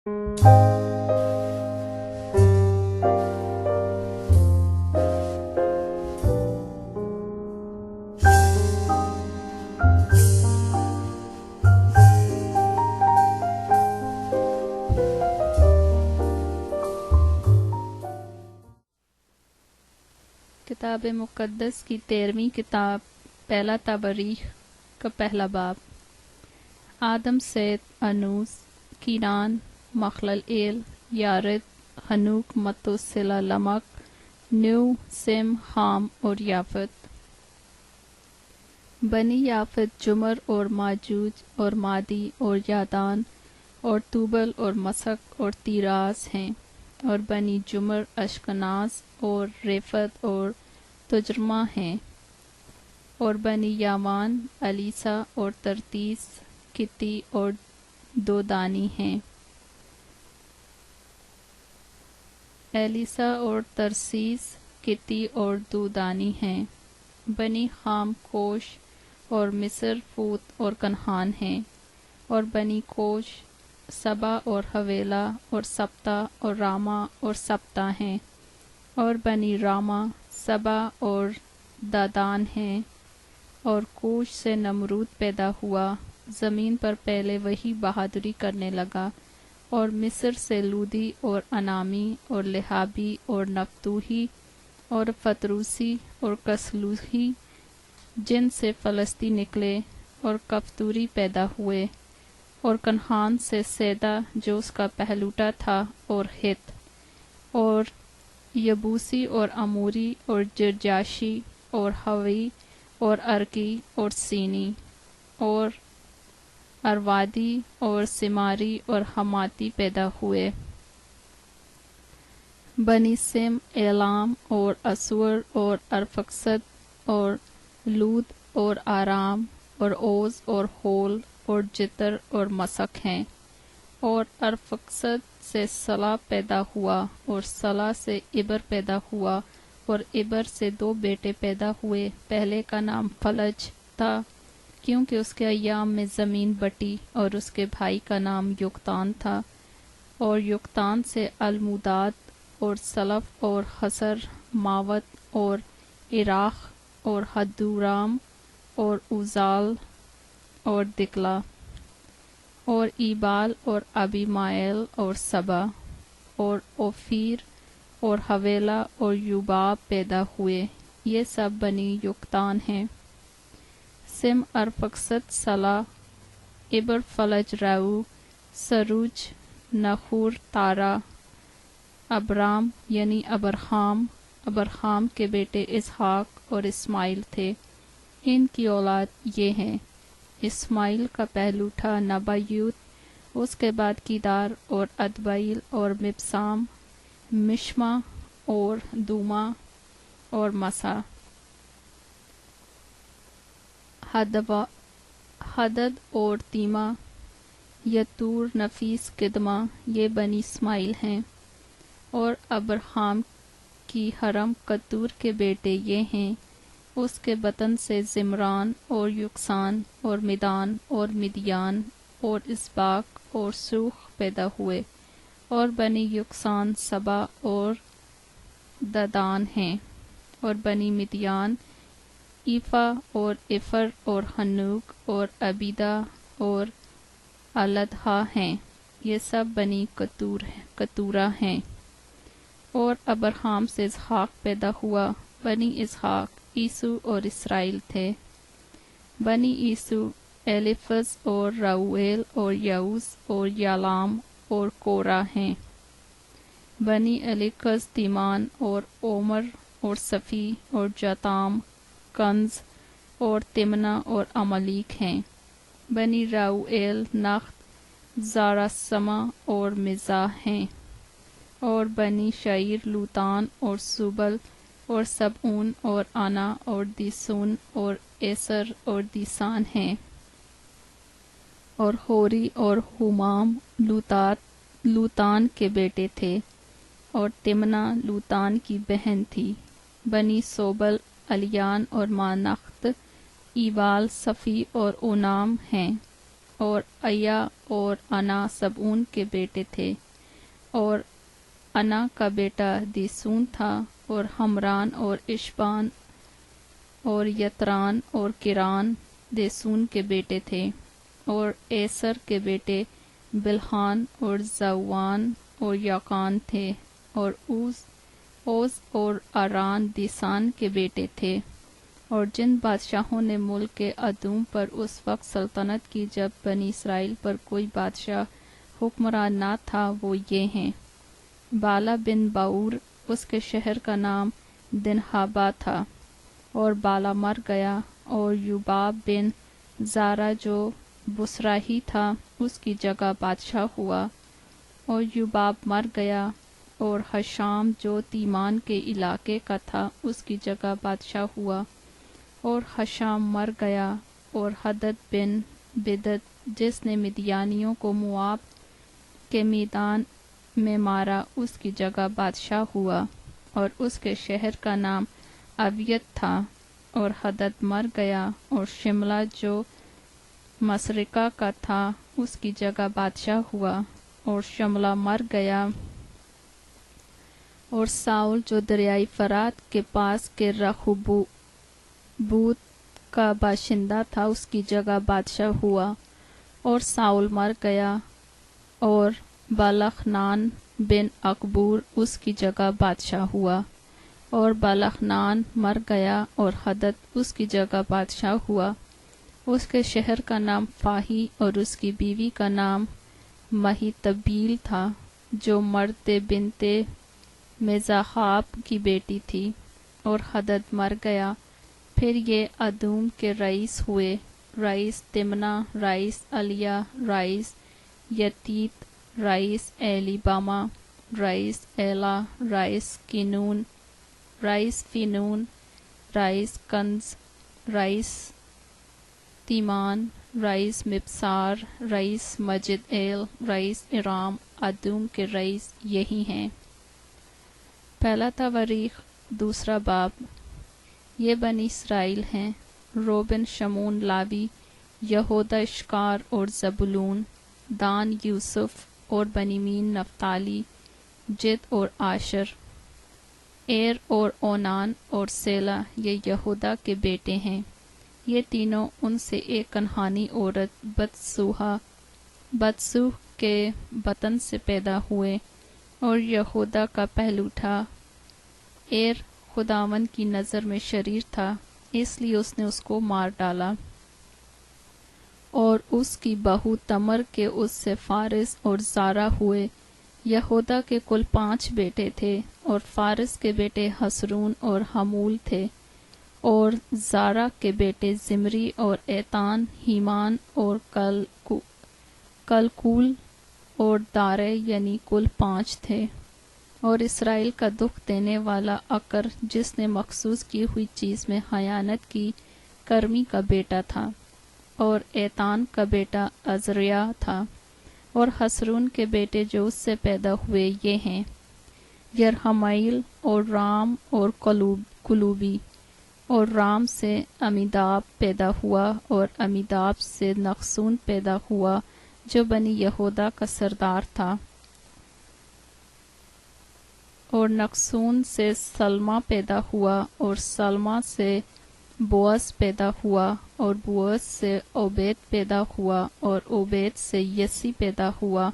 کتاب مقدس کی 13ویں کتاب پہلا تبریخ کا پہلا باب۔ آدم، سیت، انوس، کینان، مخلل، یارد، ہنوک، متوسلا، لمک، نیو، سم، حام اور یافت۔ بنی یافت جمر اور ماجوج اور مادی اور یادان اور توبل اور مسک اور تیراس ہیں، اور بنی جمر اشکناز اور ریفت اور تجرمہ ہیں، اور بنی یاوان الیسا اور ترتیس، کتی اور دودانی ہیں۔ الیسا اور ترسیس کتی اور دودانی ہیں۔ بنی خام کوش اور مصر، فوت اور کنعان ہیں، اور بنی کوش سبا اور حویلا اور سبتا اور راما اور سبتا ہیں، اور بنی راما سبا اور دادان ہیں۔ اور کوش سے نمرود پیدا ہوا، زمین پر پہلے وہی بہادری کرنے لگا، اور مصر سے لودی اور انامی اور لہابی اور نفتوحی اور فتروسی اور کسلوحی، جن سے فلسطی نکلے، اور کفتوری پیدا ہوئے، اور کنعان سے سیدا جو اس کا پہلوٹا تھا، اور ہت اور یبوسی اور اموری اور جرجاشی اور ہوی اور ارکی اور سینی اور اروادی اور سماری اور حماتی پیدا ہوئے۔ بنی سم ایلام اور اسور اور ارفکسد اور لود اور آرام اور اوز اور ہول اور جتر اور مسک ہیں۔ اور ارفکسد سے سلا پیدا ہوا، اور سلا سے عبر پیدا ہوا، اور عبر سے 2 بیٹے پیدا ہوئے۔ پہلے کا نام فلج تھا، کیونکہ اس کے ایام میں زمین بٹی، اور اس کے بھائی کا نام یقتان تھا۔ اور یقتان سے الموداد اور سلف اور حسر، ماوت اور عراق اور حدورام اور اوزال اور دکلا اور ایبال اور ابیمائل اور سبا اور اوفیر اور حویلا اور یوباب پیدا ہوئے۔ یہ سب بنی یقتان ہیں۔ سم ارفکسد سلا، عبر فلج رعو، سروج نخور تارا، ابرام یعنی ابرہام کے بیٹے اسحاق اور اسماعیل تھے۔ ان کی اولاد یہ ہیں: اسماعیل کا پہلوٹا نبایوت، اس کے بعد کیدار اور ادبیل اور مبسام، مشما اور دوما اور مسا۔ حدد اور تیما، یتور، نفیس، کدمہ، یہ بنی اسماعیل ہیں۔ اور ابرہام کی حرم کتور کے بیٹے یہ ہیں: اس کے بطن سے زمران اور یکسان اور مدان اور مدیان اور اسباق اور سوخ پیدا ہوئے۔ اور بنی یکسان سبا اور ددان ہیں۔ اور بنی مدیان ایفا اور افر اور ہنوک اور عبیدہ اور الدہا ہیں۔ یہ سب بنی کتورہ ہیں۔ اور ابرہام سے اسحاق پیدا ہوا۔ بنی اسحاق عیسو اور اسرائیل تھے۔ بنی عیسو ایلیفز اور راؤیل اور یعوز اور یالام اور کورہ ہیں۔ بنی الیکز تیمان اور اومر اور صفی اور جاتام، کنز اور تمنا اور عملیک ہیں۔ بنی راؤیل نخت، زارسمہ اور مزاح ہیں۔ اور بنی شعیر لوتان اور سوبل اور سبعون اور انا اور دیسون اور ایسر اور دیسان ہیں۔ اور ہوری اور ہومام لوتان کے بیٹے تھے، اور تمنا لوتان کی بہن تھی۔ بنی سوبل الیان اور مانخت، ایوال، صفی اور اونام ہیں۔ اور ایا اور انا سبعون کے بیٹے تھے، اور انا کا بیٹا دیسون تھا، اور ہمران اور اشبان اور یتران اور کران دیسون کے بیٹے تھے، اور ایسر کے بیٹے بلحان اور زوان اور یاقان تھے، اور اوز اور اران دیسان کے بیٹے تھے۔ اور جن بادشاہوں نے ملک کے ادوم پر اس وقت سلطنت کی جب بنی اسرائیل پر کوئی بادشاہ حکمران نہ تھا، وہ یہ ہیں: بالا بن باور، اس کے شہر کا نام دنہابا تھا، اور بالا مر گیا، اور یوباب بن زارا جو بصراہی تھا اس کی جگہ بادشاہ ہوا، اور یوباب مر گیا، اور حشام جو تیمان کے علاقے کا تھا اس کی جگہ بادشاہ ہوا، اور حشام مر گیا، اور حدد بن بدد جس نے مدیانیوں کو مواب کے میدان میں مارا اس کی جگہ بادشاہ ہوا، اور اس کے شہر کا نام اویت تھا، اور حدد مر گیا، اور شملہ جو مسرکہ کا تھا اس کی جگہ بادشاہ ہوا، اور شملہ مر گیا، اور ساؤل جو دریائے فرات کے پاس کے رہوبوت کا باشندہ تھا اس کی جگہ بادشاہ ہوا، اور ساؤل مر گیا، اور بالخنان بن عقبور اس کی جگہ بادشاہ ہوا، اور بالخنان مر گیا، اور حدد اس کی جگہ بادشاہ ہوا۔ اس کے شہر کا نام فاہی، اور اس کی بیوی کا نام مہیتبیل تھا، جو مرد بنتے مزاحاب کی بیٹی تھی، اور حدد مر گیا۔ پھر یہ ادوم کے رئیس ہوئے: رئیس تمنا، رئیس الیا، رئیس یتیت، رئیس ایلیباما، رئیس ایلا، رئیس کینون، رئیس فینون، رئیس کنز، رئیس تیمان، رئیس مبسار، رئیس مجد ایل، رئیس ارام۔ ادوم کے رئیس یہی ہیں۔ پہلا تواریخ دوسرا باب۔ یہ بنی اسرائیل ہیں: روبن، شمون، لاوی، یہودا، اشکار اور زبولون، دان، یوسف اور بنیامین، نفتالی، جد اور آشر، ایر اور اونان اور سیلا یہ یہودا کے بیٹے ہیں۔ یہ تینوں ان سے ایک کنعانی عورت بتسوہ کے بطن سے پیدا ہوئے، اور یہودا کا پہلوٹا ایر خداوند کی نظر میں شریر تھا، اس لیے اس نے اس کو مار ڈالا، اور اس کی بہو تمر کے اس سے فارس اور زارا ہوئے۔ یہودا کے کل 5 بیٹے تھے، اور فارس کے بیٹے حسرون اور حمول تھے، اور زارا کے بیٹے زمری اور ایتان، ہیمان اور کلکول اور دارے، یعنی کل 5 تھے۔ اور اسرائیل کا دکھ دینے والا عکر جس نے مخصوص کی ہوئی چیز میں خیانت کی، کرمی کا بیٹا تھا، اور ایتان کا بیٹا عزریا تھا۔ اور حسرون کے بیٹے جو اس سے پیدا ہوئے یہ ہیں: یرحمائیل اور رام اور کلوبی۔ اور رام سے امیداب پیدا ہوا، اور امیداب سے نقصون پیدا ہوا جو بنی یہودا کا سردار تھا، اور نقصون سے سلمہ پیدا ہوا، اور سلمہ سے بوعز پیدا ہوا، اور بوعز سے عبید پیدا ہوا، اور عبید سے یسی پیدا ہوا۔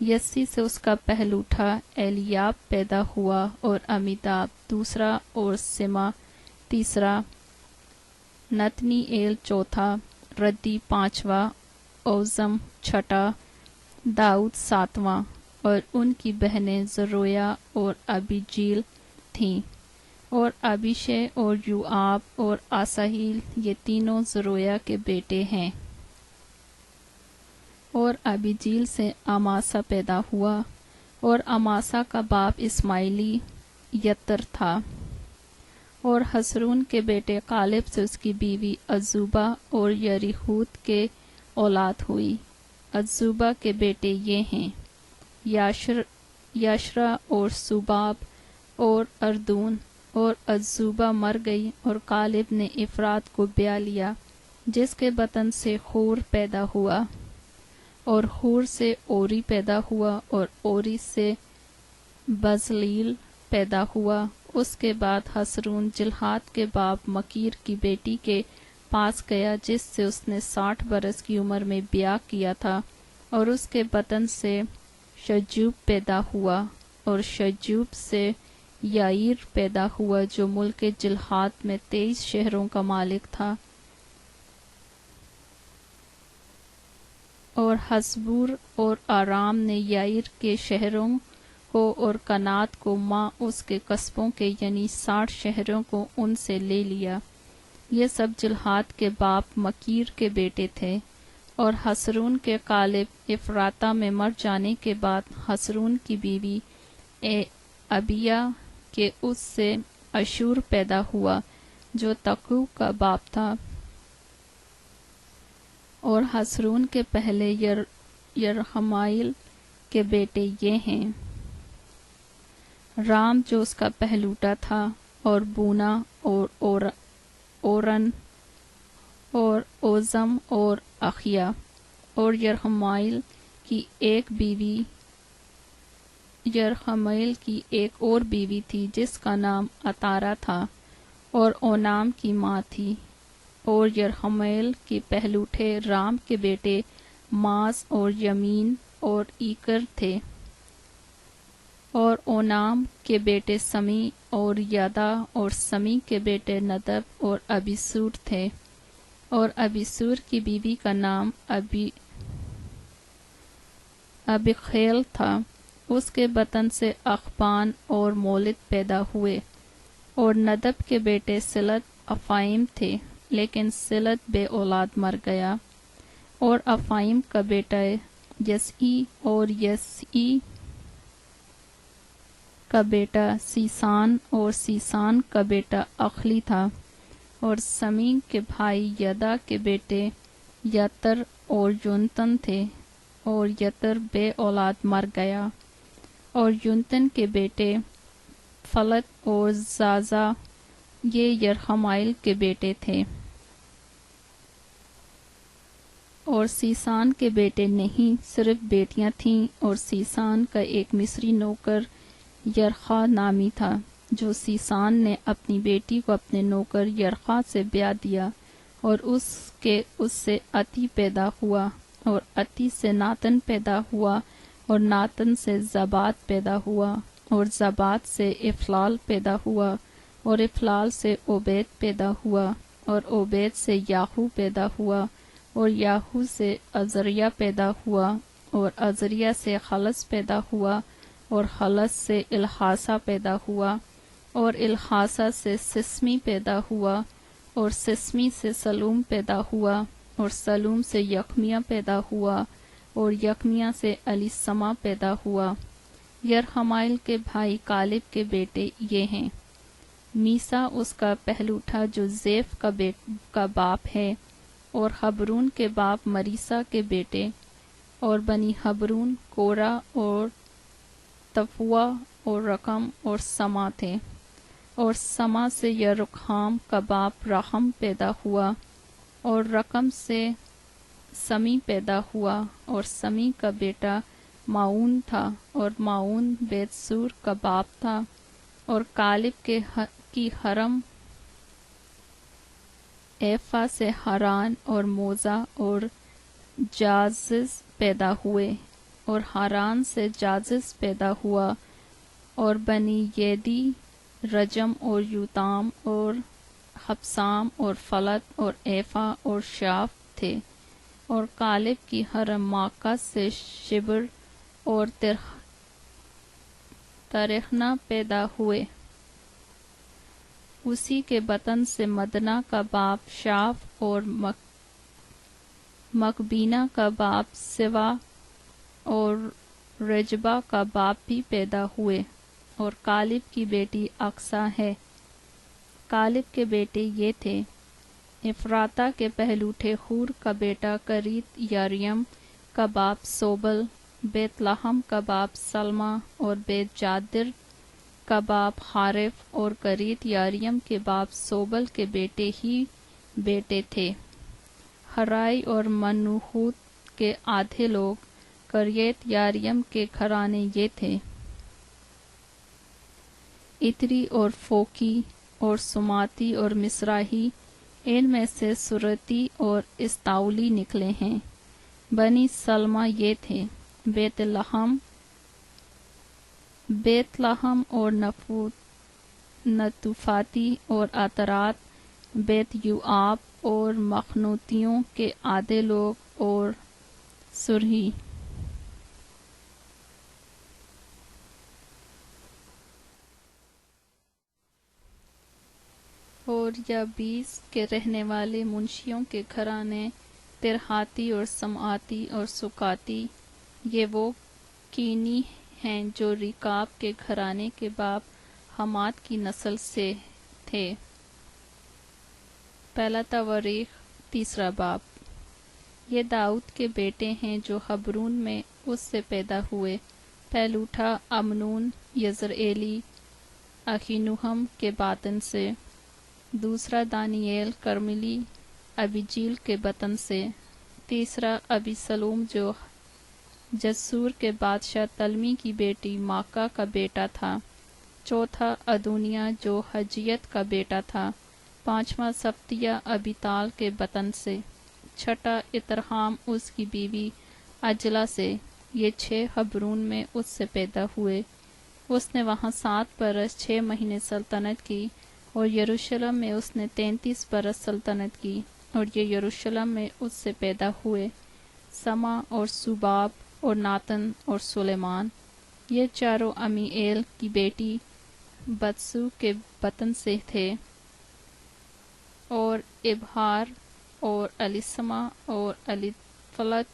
یسی سے اس کا پہلوٹا ایلیاب پیدا ہوا، اور امیداب دوسرا، اور سما تیسرا، نتنی ایل چوتھا، ردی 5واں، اوزم 6واں، داؤد 7واں۔ اور ان کی بہنیں زرویا اور ابیجیل تھیں، اور ابیشے اور یوآب اور آساہیل یہ تینوں زرویا کے بیٹے ہیں۔ اور ابیجیل سے اماسا پیدا ہوا، اور اماسا کا باپ اسماعیلی یتر تھا۔ اور حسرون کے بیٹے کالب سے اس کی بیوی عزوبہ اور یریحوت کے اولاد ہوئی۔ عزوبہ کے بیٹے یہ ہیں: یاشرا اور سوباب اور اردون۔ اور عزوبہ مر گئی، اور کالب نے افرات کو بیاہ لیا، جس کے بطن سے خور پیدا ہوا۔ اور حور سے اوری پیدا ہوا اور اوری سے بزلیل پیدا ہوا۔ اس کے بعد حسرون جلحاد کے باپ مکیر کی بیٹی کے پاس گیا جس سے اس نے 60 برس کی عمر میں بیاہ کیا تھا، اور اس کے بطن سے شجوب پیدا ہوا، اور شجوب سے یائیر پیدا ہوا جو ملک جلحاد میں 23 شہروں کا مالک تھا۔ اور حسبور اور آرام نے یائیر کے شہروں کو اور کنات کو ماں اس کے قصبوں کے یعنی 60 شہروں کو ان سے لے لیا۔ یہ سب جلحاد کے باپ مکیر کے بیٹے تھے۔ اور حسرون کے قالب افراطہ میں مر جانے کے بعد حسرون کی بیوی ابیا کے اس سے اشور پیدا ہوا جو تقو کا باپ تھا۔ اور حسرون کے پہلے یرحمائیل کے بیٹے یہ ہیں: رام جو اس کا پہلوٹا تھا، اور بونا اور اورن اور اوزم اور اخیا۔ اور یرحمائیل کی ایک اور بیوی تھی جس کا نام اتارا تھا اور اونام کی ماں تھی۔ اور یرحمائیل کے پہلوٹے رام کے بیٹے ماز اور یمین اور ایکر تھے۔ اور اونام کے بیٹے سمی اور یدا، اور سمی کے بیٹے ندب اور ابیسور تھے۔ اور ابیسور کی بیوی کا نام ابیخیل تھا۔ اس کے بطن سے اخبان اور مولد پیدا ہوئے۔ اور ندب کے بیٹے سلت افائم تھے، لیکن سلت بے اولاد مر گیا۔ اور افائم کا بیٹا یسعی، اور یسعی کا بیٹا سیسان، اور سیسان کا بیٹا اخلی تھا۔ اور سمی کے بھائی یدا کے بیٹے یتر اور یونتن تھے، اور یتر بے اولاد مر گیا۔ اور یونتن کے بیٹے فلت اور زازا یہ یرحمائیل کے بیٹے تھے۔ اور سیسان کے بیٹے نہیں، صرف بیٹیاں تھیں۔ اور سیسان کا ایک مصری نوکر یرخا نامی تھا، جو سیسان نے اپنی بیٹی کو اپنے نوکر یرخا سے بیاہ دیا، اور اس سے اتی پیدا ہوا، اور اتی سے ناتن پیدا ہوا، اور ناتن سے زباد پیدا ہوا، اور زباد سے افلال پیدا ہوا، اور افلال سے عبید پیدا ہوا، اور عبید سے یاہو پیدا ہوا، اور یاہو سے عزریہ پیدا ہوا، اور عزریہ سے خلص پیدا ہوا، اور خلص سے الحاسا پیدا ہوا، اور الحاسا سے سسمی پیدا ہوا، اور سسمی سے سلوم پیدا ہوا، اور سلوم سے یکمیہ پیدا ہوا، اور یکمیہ سے الیسما پیدا ہوا۔ یرحمائیل کے بھائی کالب کے بیٹے یہ ہیں: میسا اس کا پہلوٹا جو زیف کا باپ ہے، اور حبرون کے باپ مریسا کے بیٹے۔ اور بنی حبرون کورا اور تفوا اور رقم اور سما تھے۔ اور سما سے یرقام کا باپ رحم پیدا ہوا، اور رقم سے سمی پیدا ہوا، اور سمی کا بیٹا معون تھا، اور معون بیت سور کا باپ تھا۔ اور کالب کی حرم ایفا سے حران اور موزا اور جازز پیدا ہوئے، اور حران سے جازز پیدا ہوا۔ اور بنی یدی رجم اور یوتام اور حبسام اور فلت اور ایفا اور شاف تھے۔ اور کالب کی حرم ماکس سے شبر اور ترخنا پیدا ہوئے۔ اسی کے بطن سے مدنا کا باپ شاف اور مکبینا کا باپ سوا اور رجبا کا باپ بھی پیدا ہوئے۔ اور کالب کی بیٹی اقسا ہے۔ کالب کے بیٹے یہ تھے: افراطہ کے پہلوٹے حور کا بیٹا کریت یاریم کا باپ سوبل، بیت لحم کا باپ سلما، اور بیت جادر کا باپ حارف، اور کریت یاریم کے باپ سوبل کے بیٹے ہی بیٹے تھے۔ ہرائی اور منوحوت کے آدھے لوگ، کریت یاریم کے گھرانے یہ تھے: اتری اور فوکی اور سماتی اور مصراہی، ان میں سے سرتی اور استاولی نکلے ہیں۔ بنی سلمہ یہ تھے: بیت لحم اور نتوفاتی اور عطرات، بیت یوآب اور مخنوتیوں کے آدھے لوگ، اور سرہی۔ اور یابیس کے رہنے والے منشیوں کے گھرانے، ترہاتی اور سمعاتی اور سکاتی، یہ وہ کینی ہیں جو ریکاب کے گھرانے کے باپ حماد کی نسل سے تھے۔ پہلا تواریخ 3 باب۔ یہ داؤد کے بیٹے ہیں جو حبرون میں اس سے پیدا ہوئے: پہلوٹا امنون یزرعیلی اخینوہم کے باطن سے، دوسرا دانییل کرملی ابیجیل کے بطن سے، تیسرا ابیسلوم جو جسور کے بادشاہ تلمی کی بیٹی ماکہ کا بیٹا تھا، چوتھا ادونیہ جو حجیت کا بیٹا تھا، پانچواں صفتیہ ابیطال کے بطن سے، چھٹا اترحام اس کی بیوی اجلا سے۔ یہ 6 حبرون میں اس سے پیدا ہوئے۔ اس نے وہاں 7 برس 6 مہینے سلطنت کی، اور یروشلم میں اس نے 33 برس سلطنت کی، اور یہ یروشلم میں اس سے پیدا ہوئے: سما اور سوباب اور ناتن اور سلیمان۔ یہ چاروں عمیئیل کی بیٹی بتسو کے بطن سے تھے، اور ابہار اور الیسما اور الیفلت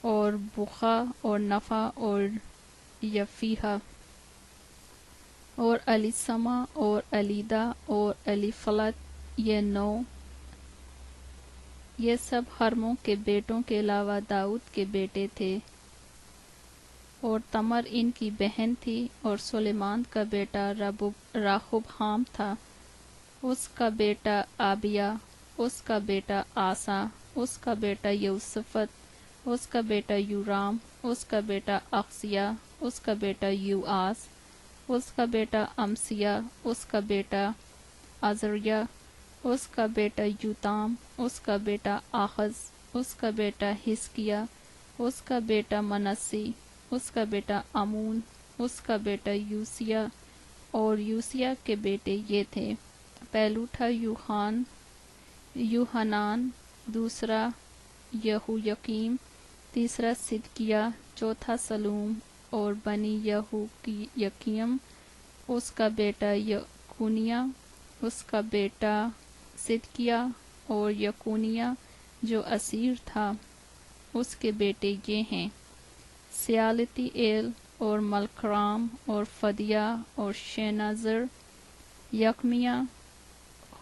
اور بوخا اور نفع اور یفیہا اور الیسما اور الیدا اور الیفلت، یہ 9۔ یہ سب حرموں کے بیٹوں کے علاوہ داؤد کے بیٹے تھے، اور تمر ان کی بہن تھی، اور سلیمان کا بیٹا راحبہام تھا، اس کا بیٹا آبیہ، اس کا بیٹا آسا، اس کا بیٹا یوسفت، اس کا بیٹا یورام، اس کا بیٹا اخزیہ، اس کا بیٹا یوآس، اس کا بیٹا امسیہ، اس کا بیٹا عزریہ، اس کا بیٹا یوتام، اس کا بیٹا آخز، اس کا بیٹا حزقیہ، اس کا بیٹا منسی، اس کا بیٹا امون، اس کا بیٹا یوسیہ۔ اور یوسیہ کے بیٹے یہ تھے: پہلوٹا یوحنان، دوسرا یہویقیم، تیسرا صدقیہ، چوتھا سلوم، اور بنی یہویقیم، اس کا بیٹا یکونیہ، اس کا بیٹا صدقیہ، اور یکونیہ جو اسیر تھا، اس کے بیٹے یہ ہیں: سیالتی ایل اور ملکرام اور فدیہ اور شینازر، یکمیہ،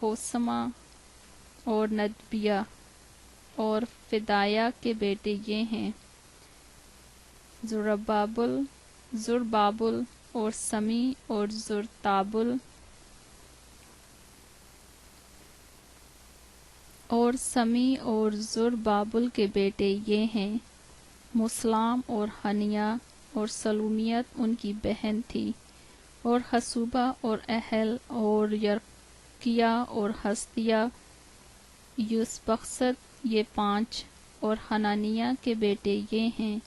ہوسما اور ندبیہ۔ اور فدایہ کے بیٹے یہ ہیں: زربابل اور سمی اور زرتابل۔ اور سمی اور زربابل کے بیٹے یہ ہیں: مسلام اور حنیہ، اور سلومیت ان کی بہن تھی، اور حسوبہ اور اہل اور یرقیہ اور حسدیہ، یوسبخست، یہ 5۔ اور حنانیہ کے بیٹے یہ ہیں: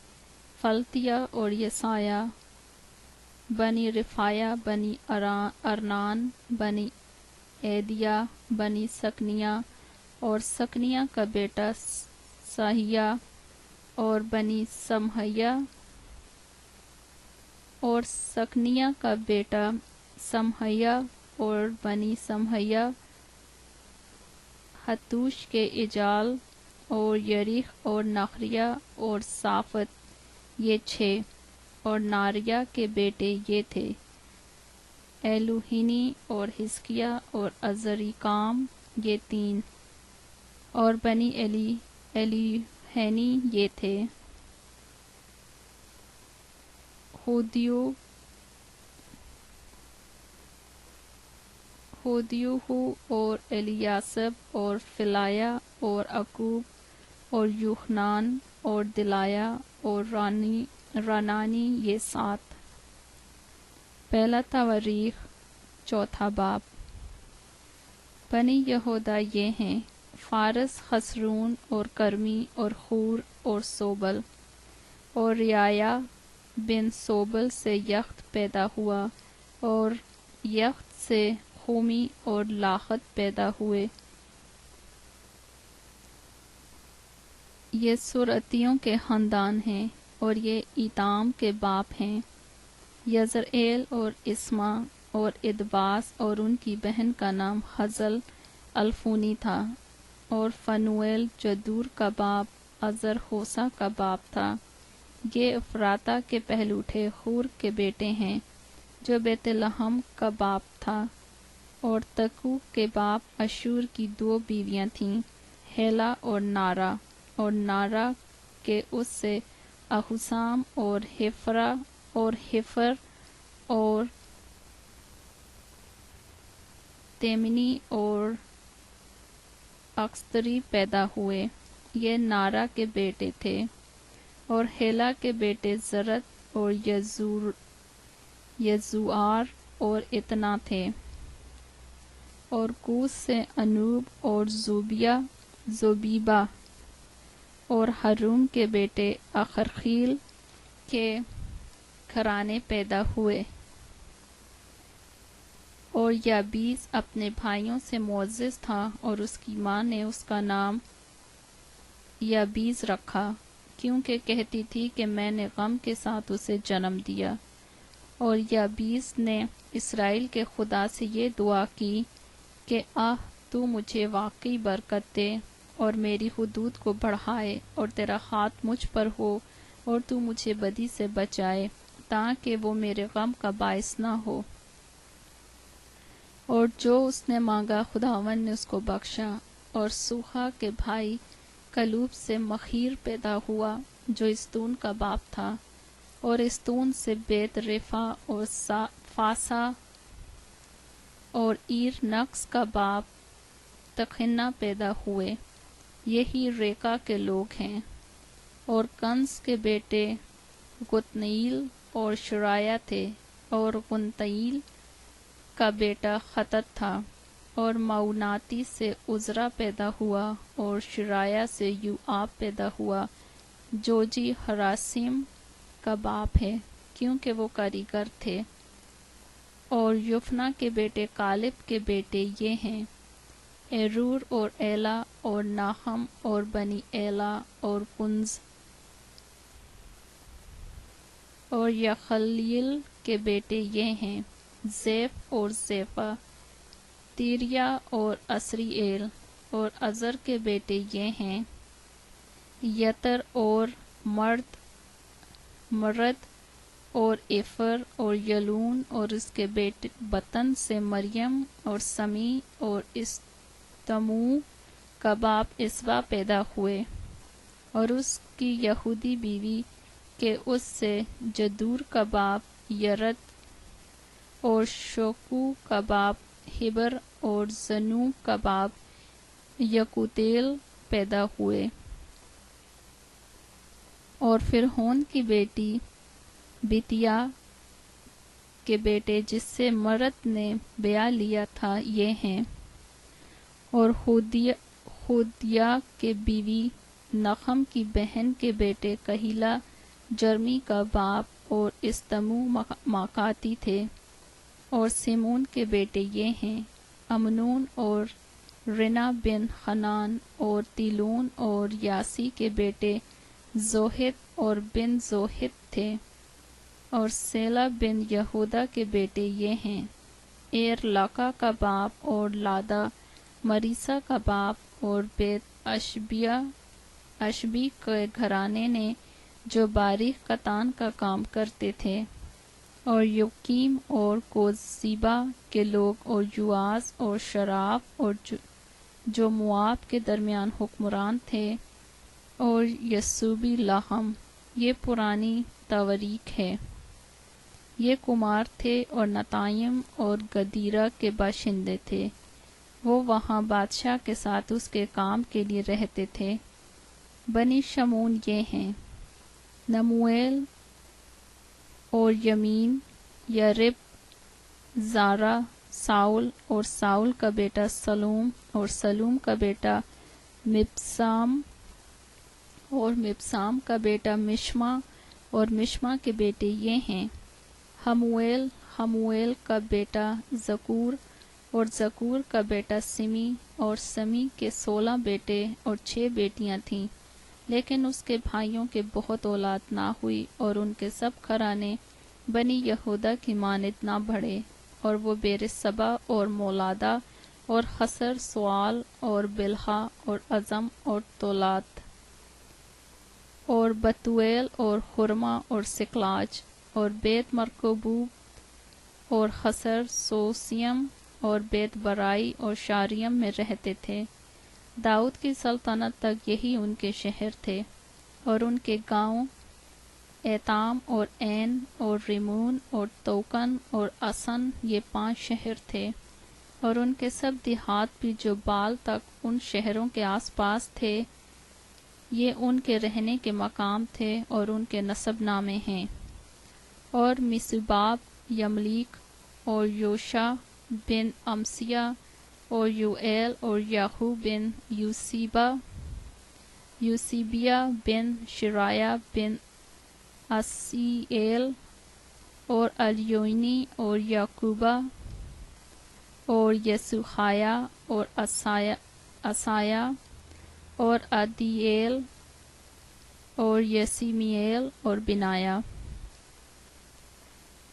فلتیہ اور یسایہ۔ بنی رفایہ، بنی ارنان، بنی عیدیہ، بنی سکنیہ، اور سکنیہ کا بیٹا ساہیہ، اور بنی سمہیہ، اور سکنیہ کا بیٹا سمہیہ، اور بنی سمہیہ، حتوش کے اجال، اور یریخ اور نخریہ اور صافت، یہ 6۔ اور ناریہ کے بیٹے یہ تھے: ایلوہینی اور حزقیہ اور عزریکام، یہ 3۔ اور بنی ایلیہینی یہ تھے: ہودیوہ اور الیاسب اور فلایہ اور عقوب اور یوحنان اور دلایا اور رانانی یہ 7۔ پہلا تواریخ 4 باب۔ بنی یہودا یہ ہیں: فارس، خسرون اور کرمی اور خور اور سوبل۔ اور ریایا بن سوبل سے یخت پیدا ہوا، اور یخت سے خومی اور لاخت پیدا ہوئے۔ یہ سرعتیوں کے خاندان ہیں، اور یہ ایتام کے باپ ہیں۔ یزرعیل اور اسما اور ادباس اور ان کی بہن کا نام حزل الفونی تھا، اور فنویل جدور کا باپ عزر ہوسا کا باپ تھا۔ یہ افراتا کے پہلوٹھے خور کے بیٹے ہیں، جو بیت لحم کا باپ تھا۔ اور تکو کے باپ اشور کی 2 بیویاں تھیں، ہیلا اور نارا۔ اور نارا کے اس سے احسام اور ہفر اور تیمنی اور اکستری پیدا ہوئے، یہ نارا کے بیٹے تھے۔ اور ہیلا کے بیٹے زرد اور یزوعار اور اتنا تھے۔ اور کوس سے انوب اور زوبیبہ اور حروم کے بیٹے اخرخیل کے گھرانے پیدا ہوئے۔ اور یابیس اپنے بھائیوں سے معزز تھا، اور اس کی ماں نے اس کا نام یابیز رکھا، کیونکہ کہتی تھی کہ میں نے غم کے ساتھ اسے جنم دیا۔ اور یابیس نے اسرائیل کے خدا سے یہ دعا کی کہ تو مجھے واقعی برکت دے اور میری حدود کو بڑھائے، اور تیرا ہاتھ مجھ پر ہو، اور تو مجھے بدی سے بچائے، تاکہ وہ میرے غم کا باعث نہ ہو۔ اور جو اس نے مانگا خداوند نے اس کو بخشا۔ اور سوخا کے بھائی کلوب سے مخیر پیدا ہوا، جو استون کا باپ تھا۔ اور استون سے بیت رفا اور فاسا اور ایر نقص کا باپ تخنہ پیدا ہوئے، یہی ریکا کے لوگ ہیں۔ اور کنس کے بیٹے گتنیل اور شرایا تھے، اور غنتیل کا بیٹا خطت تھا۔ اور معوناتی سے عزرا پیدا ہوا، اور شرایا سے یوآب پیدا ہوا، جو ہراسیم کا باپ ہے، کیونکہ وہ کاریگر تھے۔ اور یفنا کے بیٹے کالب کے بیٹے یہ ہیں: ایرور اور ایلا اور ناہم اور بنی ایلا اور کنز۔ اور یخلیل کے بیٹے یہ ہیں: زیف اور زیفا، تیریا اور اسریئیل۔ اور عزر کے بیٹے یہ ہیں: یتر اور مرد اور افر اور یلون۔ اور اس کے بیٹے بطن سے مریم اور سمی اور استمو کا باپ اسبا پیدا ہوئے۔ اور اس کی یہودی بیوی کے اس سے جدور کا باپ یرد اور شوکو کا باپ ہبر اور زنو کا باپ یقوتیل پیدا ہوئے۔ اور فرعون کی بیٹی بتیا کے بیٹے جس سے مرد نے بیاہ لیا تھا یہ ہیں: اور ہودیا کے بیوی نخم کی بہن کے بیٹے کہیلا جرمی کا باپ اور استمو ماکاتی تھے۔ اور سیمون کے بیٹے یہ ہیں: امنون اور رنا بن حنان اور تیلون۔ اور یاسی کے بیٹے زوہد اور بن زوہد تھے۔ اور سیلا بن یہودا کے بیٹے یہ ہیں: ایر لاکا کا باپ اور لادا مریسا کا باپ۔ اور بیت اشبی کے گھرانے نے جو باریک کتان کا کام کرتے تھے۔ اور یوکیم اور کوزیبا کے لوگ، اور یواز اور شراف، اور جو مواب کے درمیان حکمران تھے، اور یسوبی لاہم۔ یہ پرانی تواریخ ہے۔ یہ کمار تھے اور نتائم اور گدیرہ کے باشندے تھے، وہ وہاں بادشاہ کے ساتھ اس کے کام کے لیے رہتے تھے۔ بنی شمون یہ ہیں: نمویل اور یمین، یرب، زارا، ساؤل اور ساؤل کا بیٹا سلوم اور سلوم کا بیٹا مبسام اور مبسام کا بیٹا مشما اور مشما کے بیٹے یہ ہیں: حمویل، حمویل کا بیٹا زکور اور زکور کا بیٹا سمی اور سمی کے 16 بیٹے اور 6 بیٹیاں تھیں، لیکن اس کے بھائیوں کے بہت اولاد نہ ہوئی اور ان کے سب گھرانے بنی یہودا کی مانند نہ بڑھے، اور وہ بیرسبا اور مولادہ اور خسر سوال اور بلہا اور عزم اور تولات اور بتویل اور خرما اور سکلاج اور بیت مرکبوب اور خسر سوسیم اور بیت برائی اور شاریم میں رہتے تھے۔ داؤد کی سلطنت تک یہی ان کے شہر تھے، اور ان کے گاؤں ایتام اور عین اور ریمون اور توکن اور اسن یہ 5 شہر تھے، اور ان کے سب دیہات بھی جو بال تک ان شہروں کے آس پاس تھے، یہ ان کے رہنے کے مقام تھے اور ان کے نسب نامے ہیں۔ اور مسباب یملیک اور یوشا بن امسیہ اور یوئیل اور یاہو بن یوسیبیہ بن شرایہ بن اسیئیل اور الیونی اور یعقوبہ اور یسوخایا اور اسایا اور عدیئیل اور یسیمیل اور بنایا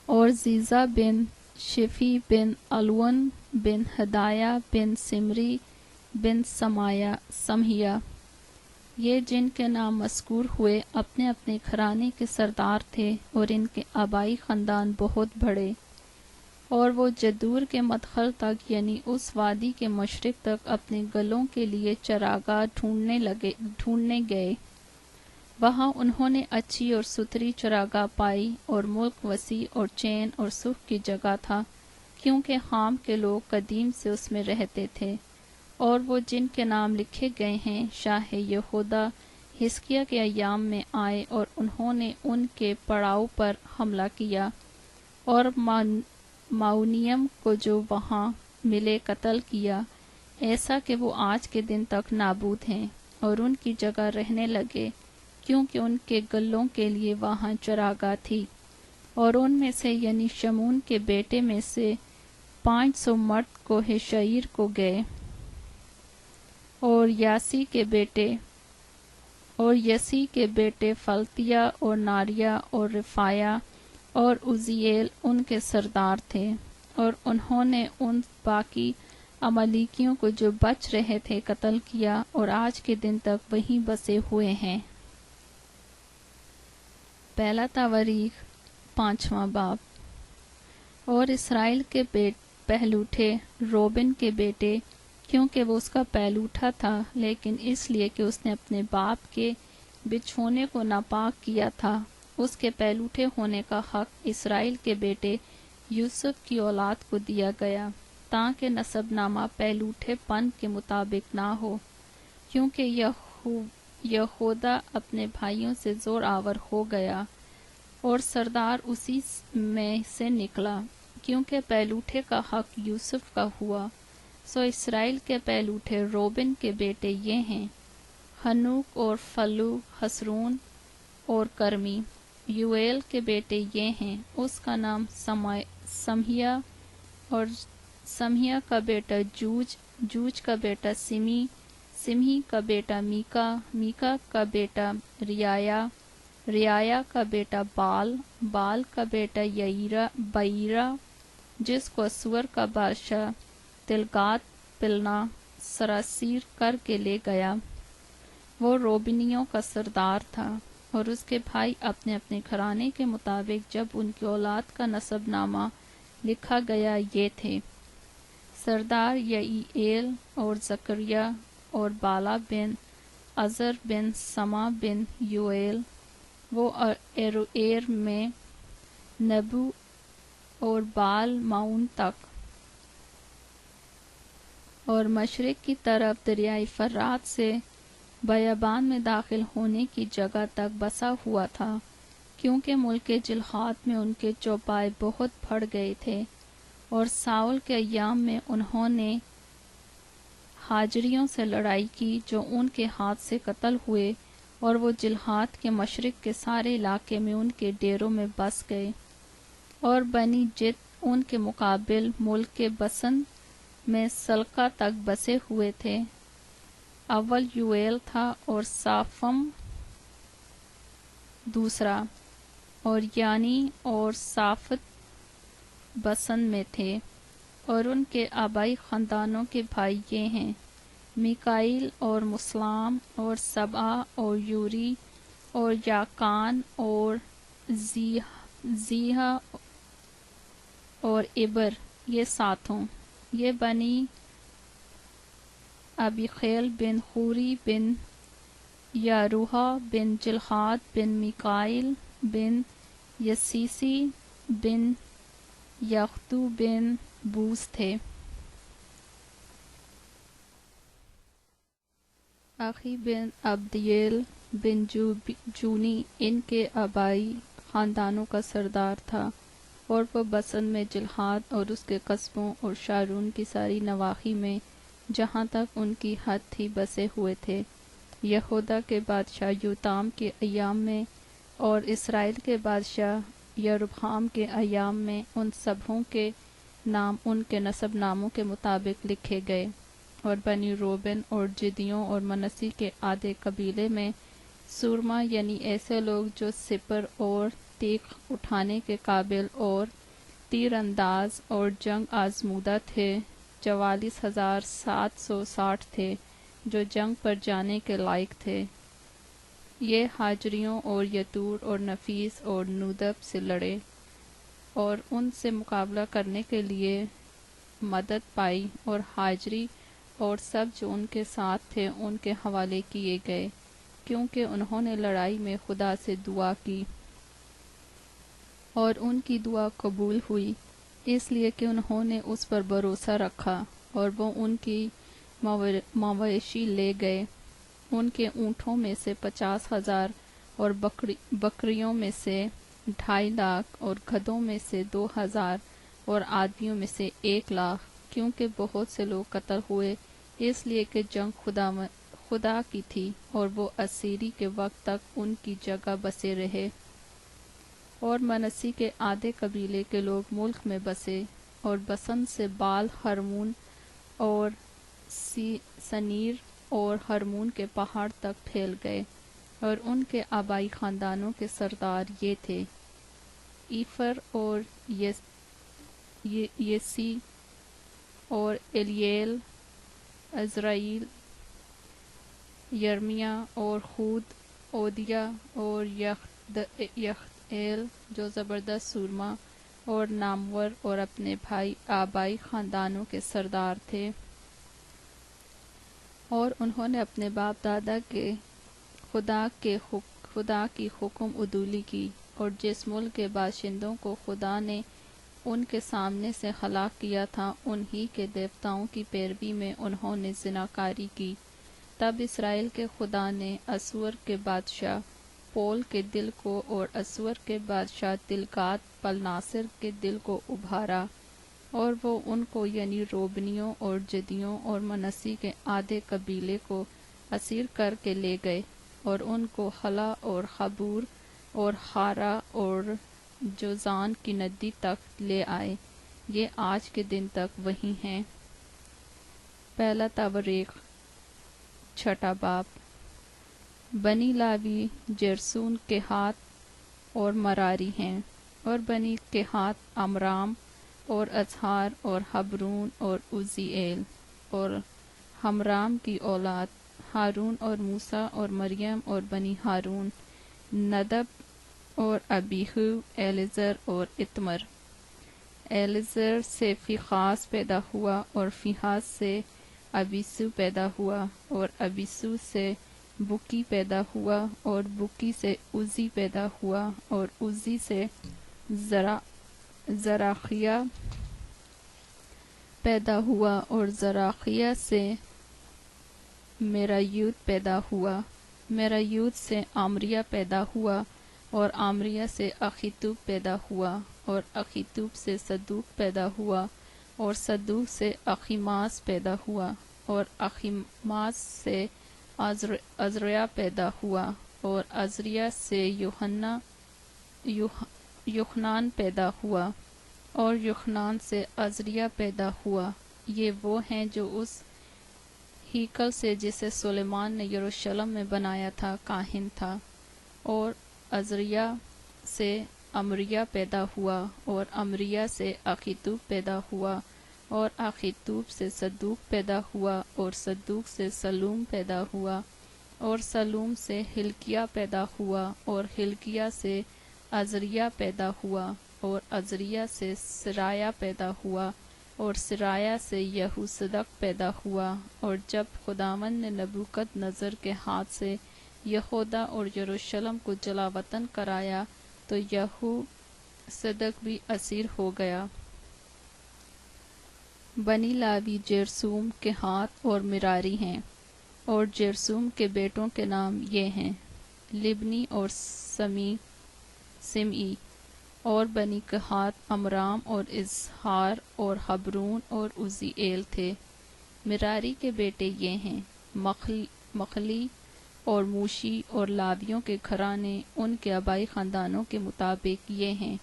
اور زیزا بن شفی بن الون بن ہدایہ بن سمری بن سمہیا، یہ جن کے نام مذکور ہوئے اپنے اپنے گھرانے کے سردار تھے، اور ان کے آبائی خاندان بہت بڑے۔ اور وہ جدور کے مدخل تک یعنی اس وادی کے مشرق تک اپنے گلوں کے لیے چراگاہ ڈھونڈنے گئے۔ وہاں انہوں نے اچھی اور ستھری چراگاہ پائی، اور ملک وسیع اور چین اور سکھ کی جگہ تھا، کیونکہ حام کے لوگ قدیم سے اس میں رہتے تھے۔ اور وہ جن کے نام لکھے گئے ہیں شاہ یہودا حزقیہ کے ایام میں آئے، اور انہوں نے ان کے پڑاؤ پر حملہ کیا اور ماؤنیم کو جو وہاں ملے قتل کیا، ایسا کہ وہ آج کے دن تک نابود ہیں، اور ان کی جگہ رہنے لگے، کیونکہ ان کے گلوں کے لیے وہاں چراگاہ تھی۔ اور ان میں سے یعنی شمون کے بیٹے میں سے 500 مرد کوہ شعیر کو گئے، اور یسی کے بیٹے فلتیہ اور ناریہ اور رفایہ اور عزیئیل ان کے سردار تھے، اور انہوں نے ان باقی عملیکیوں کو جو بچ رہے تھے قتل کیا، اور آج کے دن تک وہیں بسے ہوئے ہیں۔ پہلا تواریخ 5واں باب۔ اور اسرائیل کے پہلوٹھے روبن کے بیٹے، کیونکہ وہ اس کا پہلوٹھا تھا، لیکن اس لیے کہ اس نے اپنے باپ کے بچھونے کو ناپاک کیا تھا، اس کے پہلوٹھے ہونے کا حق اسرائیل کے بیٹے یوسف کی اولاد کو دیا گیا، تاکہ نسب نامہ پہلوٹھے پن کے مطابق نہ ہو، کیونکہ یہودا اپنے بھائیوں سے زور آور ہو گیا، اور سردار اسی میں سے نکلا، کیونکہ پہلوٹھے کا حق یوسف کا ہوا۔ سو اسرائیل کے پہلوٹھے روبن کے بیٹے یہ ہیں: ہنوک اور فلو، حسرون اور کرمی۔ یوئیل کے بیٹے یہ ہیں: اس کا نام سمہیا، اور سمہیا کا بیٹا جوج کا بیٹا سمہی کا بیٹا میکا کا بیٹا ریایا کا بیٹا بال کا بیٹا بعیرہ، جس کو اسور کا بادشاہ تلگات پلنا سراسیر کر کے لے گیا، وہ روبنیوں کا سردار تھا۔ اور اس کے بھائی اپنے اپنے گھرانے کے مطابق جب ان کی اولاد کا نسب نامہ لکھا گیا یہ تھے: سردار یعییل اور زکریہ اور بالا بن عزر بن سما بن یوئیل، وہ ایروئیر میں نبو اور بال معون تک، اور مشرق کی طرف دریائے فرات سے بیابان میں داخل ہونے کی جگہ تک بسا ہوا تھا، کیونکہ ملک جلحاد میں ان کے چوپائے بہت بڑھ گئے تھے، اور ساؤل کے ایام میں انہوں نے ہاجریوں سے لڑائی کی جو ان کے ہاتھ سے قتل ہوئے، اور وہ جلحاد کے مشرق کے سارے علاقے میں ان کے ڈیروں میں بس گئے، اور بنی جت ان کے مقابل ملک کے بسن میں سلقہ تک بسے ہوئے تھے۔ اول یویل تھا اور صافم دوسرا، اور یعنی اور صافت بسن میں تھے، اور ان کے آبائی خاندانوں کے بھائی یہ ہیں: میکائیل اور مسلام اور سبا اور یوری اور یاکان اور زیہا اور عبر، یہ ساتوں۔ یہ بنی ابیخیل بن خوری بن یاروحا بن جلحاد بن میکائیل بن یسیسی بن یختو بن بوز تھے۔ اخی بن عبدیل بن جونی ان کے آبائی خاندانوں کا سردار تھا، اور وہ بسن میں جلحاد اور اس کے قصبوں اور شارون کی ساری نواحی میں جہاں تک ان کی حد تھی بسے ہوئے تھے۔ یہودا کے بادشاہ یوتام کے ایام میں اور اسرائیل کے بادشاہ یربعام کے ایام میں ان سبھوں کے نام ان کے نسب ناموں کے مطابق لکھے گئے، اور بنی روبن اور جدیوں اور منسی کے آدھے قبیلے میں سورما، یعنی ایسے لوگ جو سپر اور تیغ اٹھانے کے قابل اور تیر انداز اور جنگ آزمودہ تھے، 44,760 تھے جو جنگ پر جانے کے لائق تھے۔ یہ ہاجریوں اور یتور اور نفیس اور نودب سے لڑے، اور ان سے مقابلہ کرنے کے لیے مدد پائی، اور ہاجری اور سب جو ان کے ساتھ تھے ان کے حوالے کیے گئے، کیونکہ انہوں نے لڑائی میں خدا سے دعا کی، اور ان کی دعا قبول ہوئی، اس لیے کہ انہوں نے اس پر بھروسہ رکھا، اور وہ ان کی مویشی لے گئے، ان کے اونٹوں میں سے 50,000 اور بکریوں میں سے 2,50,000 اور گدھوں میں سے 2,000 اور آدمیوں میں سے 1,00,000، کیونکہ بہت سے لوگ قتل ہوئے، اس لیے کہ جنگ خدا کی تھی، اور وہ اسیری کے وقت تک ان کی جگہ بسے رہے۔ اور منسی کے آدھے قبیلے کے لوگ ملک میں بسے، اور بسن سے بال ہرمون اور سنیر اور ہرمون کے پہاڑ تک پھیل گئے، اور ان کے آبائی خاندانوں کے سردار یہ تھے: ایفر اور یسی اور الیل، عزرائیل، یرمیا اور خود، اودیا اور یختعیل جو زبردست سورما اور نامور اور اپنے آبائی خاندانوں کے سردار تھے، اور انہوں نے اپنے باپ دادا کے خدا کی حکم عدولی کی، اور جس ملک کے باشندوں کو خدا نے ان کے سامنے سے ہلاک کیا تھا انہی کے دیوتاؤں کی پیروی میں انہوں نے زناکاری کی۔ تب اسرائیل کے خدا نے اسور کے بادشاہ پول کے دل کو اور اسور کے بادشاہ تلگات پلناصر کے دل کو ابھارا، اور وہ ان کو یعنی روبنیوں اور جدیوں اور منسی کے آدھے قبیلے کو اسیر کر کے لے گئے، اور ان کو حلا اور خبور اور خارا اور جوزان کی ندی تک لے آئے، یہ آج کے دن تک وہیں ہیں۔ پہلا تواریخ 6 باب۔ بنی لاوی جرسون، کہات اور مراری ہیں، اور بنی کہات عمرام اور اظہار اور حبرون اور عزیئیل، اور حمرام کی اولاد ہارون اور موسیٰ اور مریم اور بنی ہارون، ندب اور ابیہو، ایلیزر اور اتمر۔ ایلیزر سے فیخاس پیدا ہوا، اور فیخاس سے ابیسو پیدا ہوا، اور ابیسو سے بکی پیدا ہوا، اور بکی سے عزی پیدا ہوا، اور عزی سے زراخیہ پیدا ہوا، اور زراخیہ سے میرایوت پیدا ہوا، میرایوت سے آمریہ پیدا ہوا، اور آمریہ سے اخیتوب پیدا ہوا، اور اخیتوب سے صدوق پیدا ہوا، اور صدوق سے اخیماس پیدا ہوا، اور اخیماس سے عزریہ پیدا ہوا، اور عزریہ سے یوحنان پیدا ہوا، اور یوحنان سے عزریہ پیدا ہوا۔ یہ وہ ہیں جو اس ہیکل سے جسے سلیمان نے یروشلم میں بنایا تھا کاہن تھا۔ اور عزریہ سے امریہ پیدا ہوا، اور امریہ سے اخیتوب پیدا ہوا، اور اخیتوب سے صدوق پیدا ہوا، اور صدوق سے سلوم پیدا ہوا، اور سلوم سے ہلکیہ پیدا ہوا، اور ہلکیہ سے عزریہ پیدا ہوا، اور عزریہ سے سرایہ پیدا ہوا، اور سرایہ سے یہوصدق پیدا ہوا۔ اور جب خداوند نے نبوکد نظر کے ہاتھ سے یہودا اور یروشلم کو جلا وطن کرایا تو یہوصدق بھی اسیر ہو گیا۔ بنی لاوی جرسوم، کہات اور مراری ہیں، اور جرسوم کے بیٹوں کے نام یہ ہیں، لبنی اور سمعی۔ اور بنی کہات عمرام اور اظہار اور حبرون اور عزیئیل تھے۔ مراری کے بیٹے یہ ہیں، مخلی اور موشی، اور لاویوں کے گھرانے ان کے آبائی خاندانوں کے مطابق یہ ہیں۔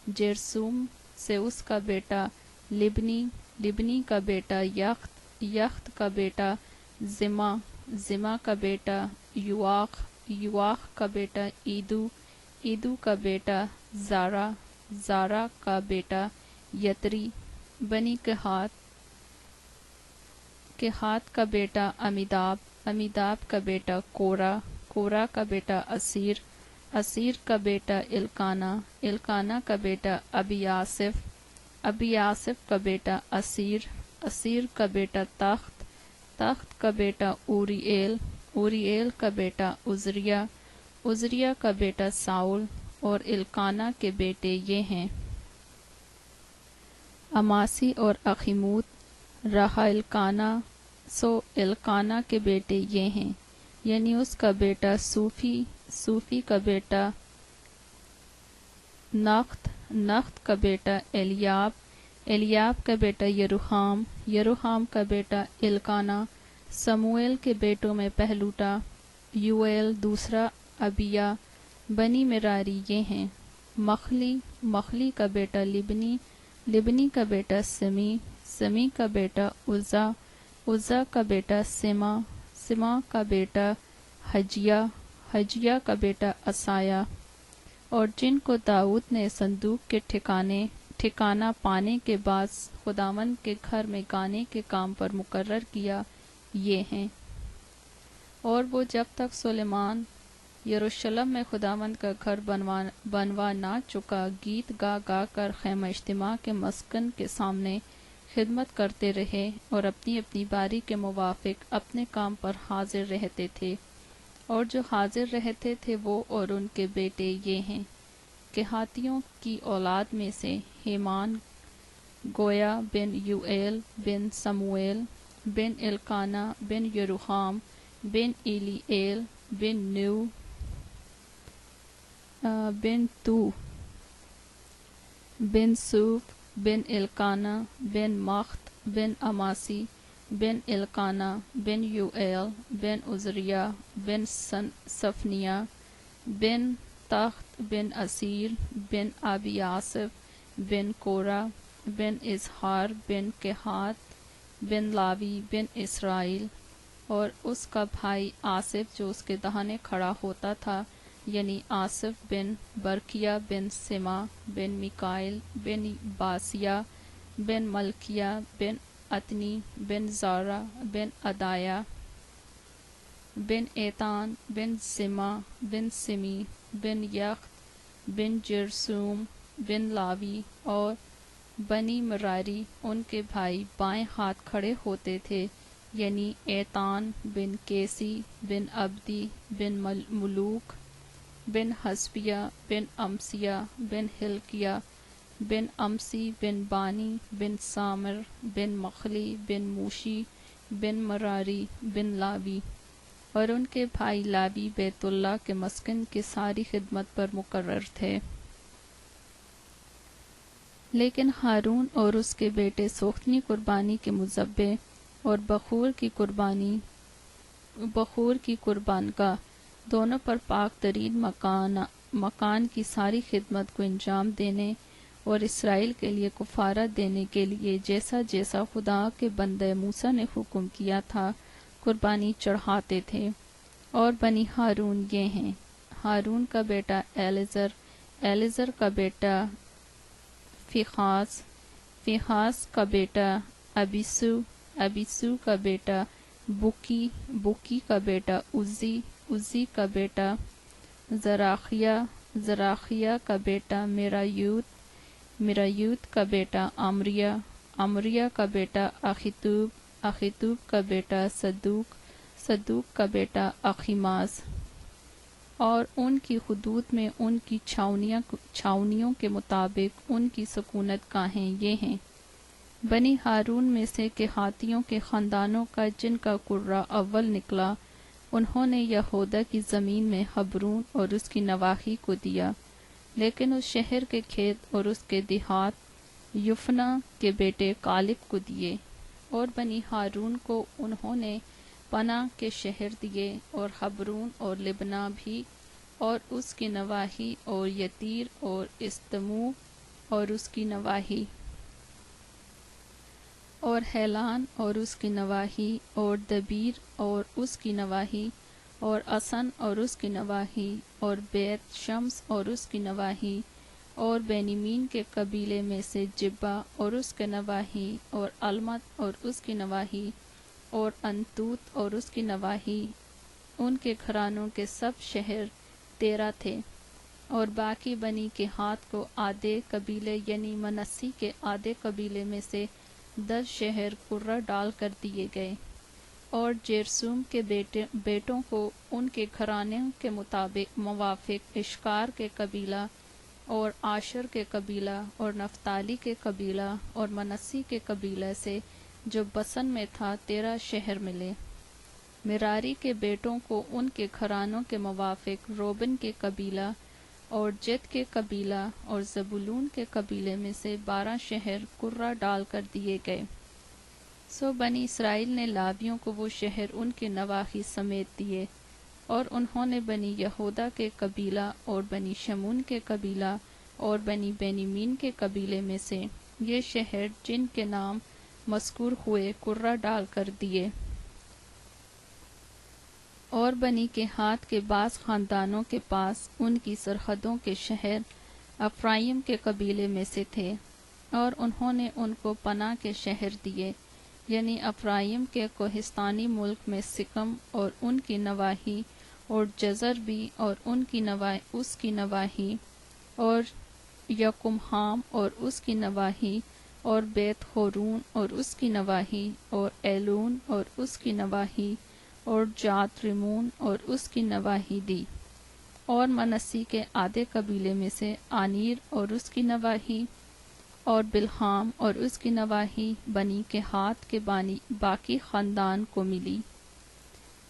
جرسوم سے اس کا بیٹا لبنی، لبنی کا بیٹا یخت، یخت کا بیٹا زما، زما کا بیٹا یواخ، یواخ کا بیٹا ایدو، ایدو کا بیٹا زارا، زارا کا بیٹا یتری۔ بنی کہات کا بیٹا امیداب، امیداب کا بیٹا کورا، کورا کا بیٹا اسیر، اسیر کا بیٹا الکانا، الکانا کا بیٹا ابیاسف، ابیاسف کا بیٹا اسیر، اسیر کا بیٹا تخت، تخت کا بیٹا اوریئیل، اوریئیل کا بیٹا عزریہ، عزریہ کا بیٹا ساؤل۔ اور الکانا کے بیٹے یہ ہیں، اماسی اور اخیموت۔ رہا الکانا، سو الکانا کے بیٹے یہ ہیں، یعنی اس کا بیٹا صوفی، صوفی کا بیٹا نخت، نخت کا بیٹا الیاب، الیاب کا بیٹا یروحام، یروحام کا بیٹا الکانا۔ سموئیل کے بیٹوں میں پہلوٹا، یوئیل دوسرا، ابیہ۔ بنی مراری یہ ہیں، مخلی، مخلی کا بیٹا لبنی، لبنی کا بیٹا سمی، سمی کا بیٹا عزا، عزا کا بیٹا سما، سما کا بیٹا حجیہ، حجیہ کا بیٹا عصایہ۔ اور جن کو داؤد نے صندوق کے ٹھکانہ پانے کے بعد خداوند کے گھر میں گانے کے کام پر مقرر کیا یہ ہیں۔ اور وہ جب تک سلیمان یروشلم میں خداوند کا گھر بنوا نہ چکا، گیت گا گا کر خیمہ اجتماع کے مسکن کے سامنے خدمت کرتے رہے، اور اپنی اپنی باری کے موافق اپنے کام پر حاضر رہتے تھے۔ اور جو حاضر رہتے تھے وہ اور ان کے بیٹے یہ ہیں، کہاتیوں کی اولاد میں سے ہیمان، گویا بن یوئیل بن سموئیل، بن الکانا بن یروحام، بن ایلیئیل بن نو، بن تو، بن صوف، بن الکانا بن مخت، بن اماسی، بن الکانا بن یوئیل، بن عزریہ، بن صفنیہ، بن تخت، بن اسیر، بن ابیاسف، بن کورا، بن اظہار، بن کہات، بن لاوی، بن اسرائیل۔ اور اس کا بھائی آصف جو اس کے دہانے کھڑا ہوتا تھا، یعنی آصف بن برکیہ بن سما، بن میکائیل، بن باسیہ، بن ملکیہ، بن اتنی، بن زارا، بن ادایا، بن ایتان، بن سما، بن سمی، بن یخت، بن جرسوم، بن لاوی۔ اور بنی مراری ان کے بھائی بائیں ہاتھ کھڑے ہوتے تھے، یعنی ایتان بن کیسی، بن عبدی، بن ملوک، بن حسبیہ، بن امسیہ، بن ہلکیہ، بن امسی، بن بانی، بن سامر، بن مخلی، بن موشی، بن مراری بن لاوی، اور ان کے بھائی لاوی بیت اللہ کے مسکن کی ساری خدمت پر مقرر تھے۔ لیکن ہارون اور اس کے بیٹے سوختنی قربانی کے مذبح اور بخور کی قربانگاہ دونوں پر پاک ترین مکان کی ساری خدمت کو انجام دینے اور اسرائیل کے لیے کفارہ دینے کے لیے جیسا جیسا خدا کے بندے موسیٰ نے حکم کیا تھا قربانی چڑھاتے تھے۔ اور بنی ہارون یہ ہیں: ہارون کا بیٹا ایلیزر، ایلیزر کا بیٹا فیخاس، فیخاس کا بیٹا ابیسو، ابیسو کا بیٹا بوکی، بوکی کا بیٹا عزی، عزی کا بیٹا زراخیہ، زراخیہ کا بیٹا میرایوت، میرایوت کا بیٹا عمریہ، عمریہ کا بیٹا اخیتوب، اخیتوب کا بیٹا صدوق، صدوق کا بیٹا اخیماز۔ اور ان کی حدود میں ان کی چھاؤنیوں کے مطابق ان کی سکونت گاہیں یہ ہیں: بنی ہارون میں سے کہاتیوں کے خاندانوں کا جن کا قرہ اول نکلا، انہوں نے یہودا کی زمین میں حبرون اور اس کی نواحی کو دیا، لیکن اس شہر کے کھیت اور اس کے دیہات یفنہ کے بیٹے کالب کو دیے۔ اور بنی ہارون کو انہوں نے پناہ کے شہر دیے، اور حبرون اور لبنہ بھی اور اس کی نواحی، اور یتیر اور استمو اور اس کی نواحی، اور ہیلان اور اس کی نواحی، اور دبیر اور اس کی نواحی، اور اسن اور اس کی نواحی، اور بیت شمس اور اس کی نواحی، اور بینیمین کے قبیلے میں سے جبہ اور اس کے نواحی، اور علمت اور اس کی نواحی، اور انتوت اور اس کی نواحی۔ ان کے گھرانوں کے سب شہر 13 تھے۔ اور باقی بنی کہات کو آدھے قبیلے یعنی منسی کے آدھے قبیلے میں سے 10 شہر قرہ ڈال کر دیے گئے۔ اور جیرسوم کے بیٹوں کو ان کے گھرانوں کے موافق اشکار کے قبیلہ، اور عاشر کے قبیلہ، اور نفتالی کے قبیلہ، اور منسی کے قبیلہ سے جو بسن میں تھا 13 شہر ملے۔ مراری کے بیٹوں کو ان کے گھرانوں کے موافق روبن کے قبیلہ، اور جد کے قبیلہ، اور زبولون کے قبیلے میں سے 12 شہر قرہ ڈال کر دیے گئے۔ سو بنی اسرائیل نے لاویوں کو وہ شہر ان کے نواحی سمیت دیے، اور انہوں نے بنی یہودا کے قبیلہ، اور بنی شمون کے قبیلہ، اور بنی بینیمین کے قبیلے میں سے یہ شہر جن کے نام مذکور ہوئے قرہ ڈال کر دیے۔ اور بنی کہات کے بعض خاندانوں کے پاس ان کی سرحدوں کے شہر افرائیم کے قبیلے میں سے تھے، اور انہوں نے ان کو پناہ کے شہر دیے، یعنی افرائیم کے کوہستانی ملک میں سکم اور ان کی نواحی، اور جزر بھی اور اس کی نواحی، اور یقمحام اور اس کی نواحی، اور بیت حورون اور اس کی نواحی، اور ایلون اور اس کی نواحی، اور جات ریمون اور اس کی نواحی دی۔ اور منسی کے آدھے قبیلے میں سے آنیر اور اس کی نواحی، اور بلہام اور اس کی نواحی بنی کہات کے باقی خاندان کو ملی۔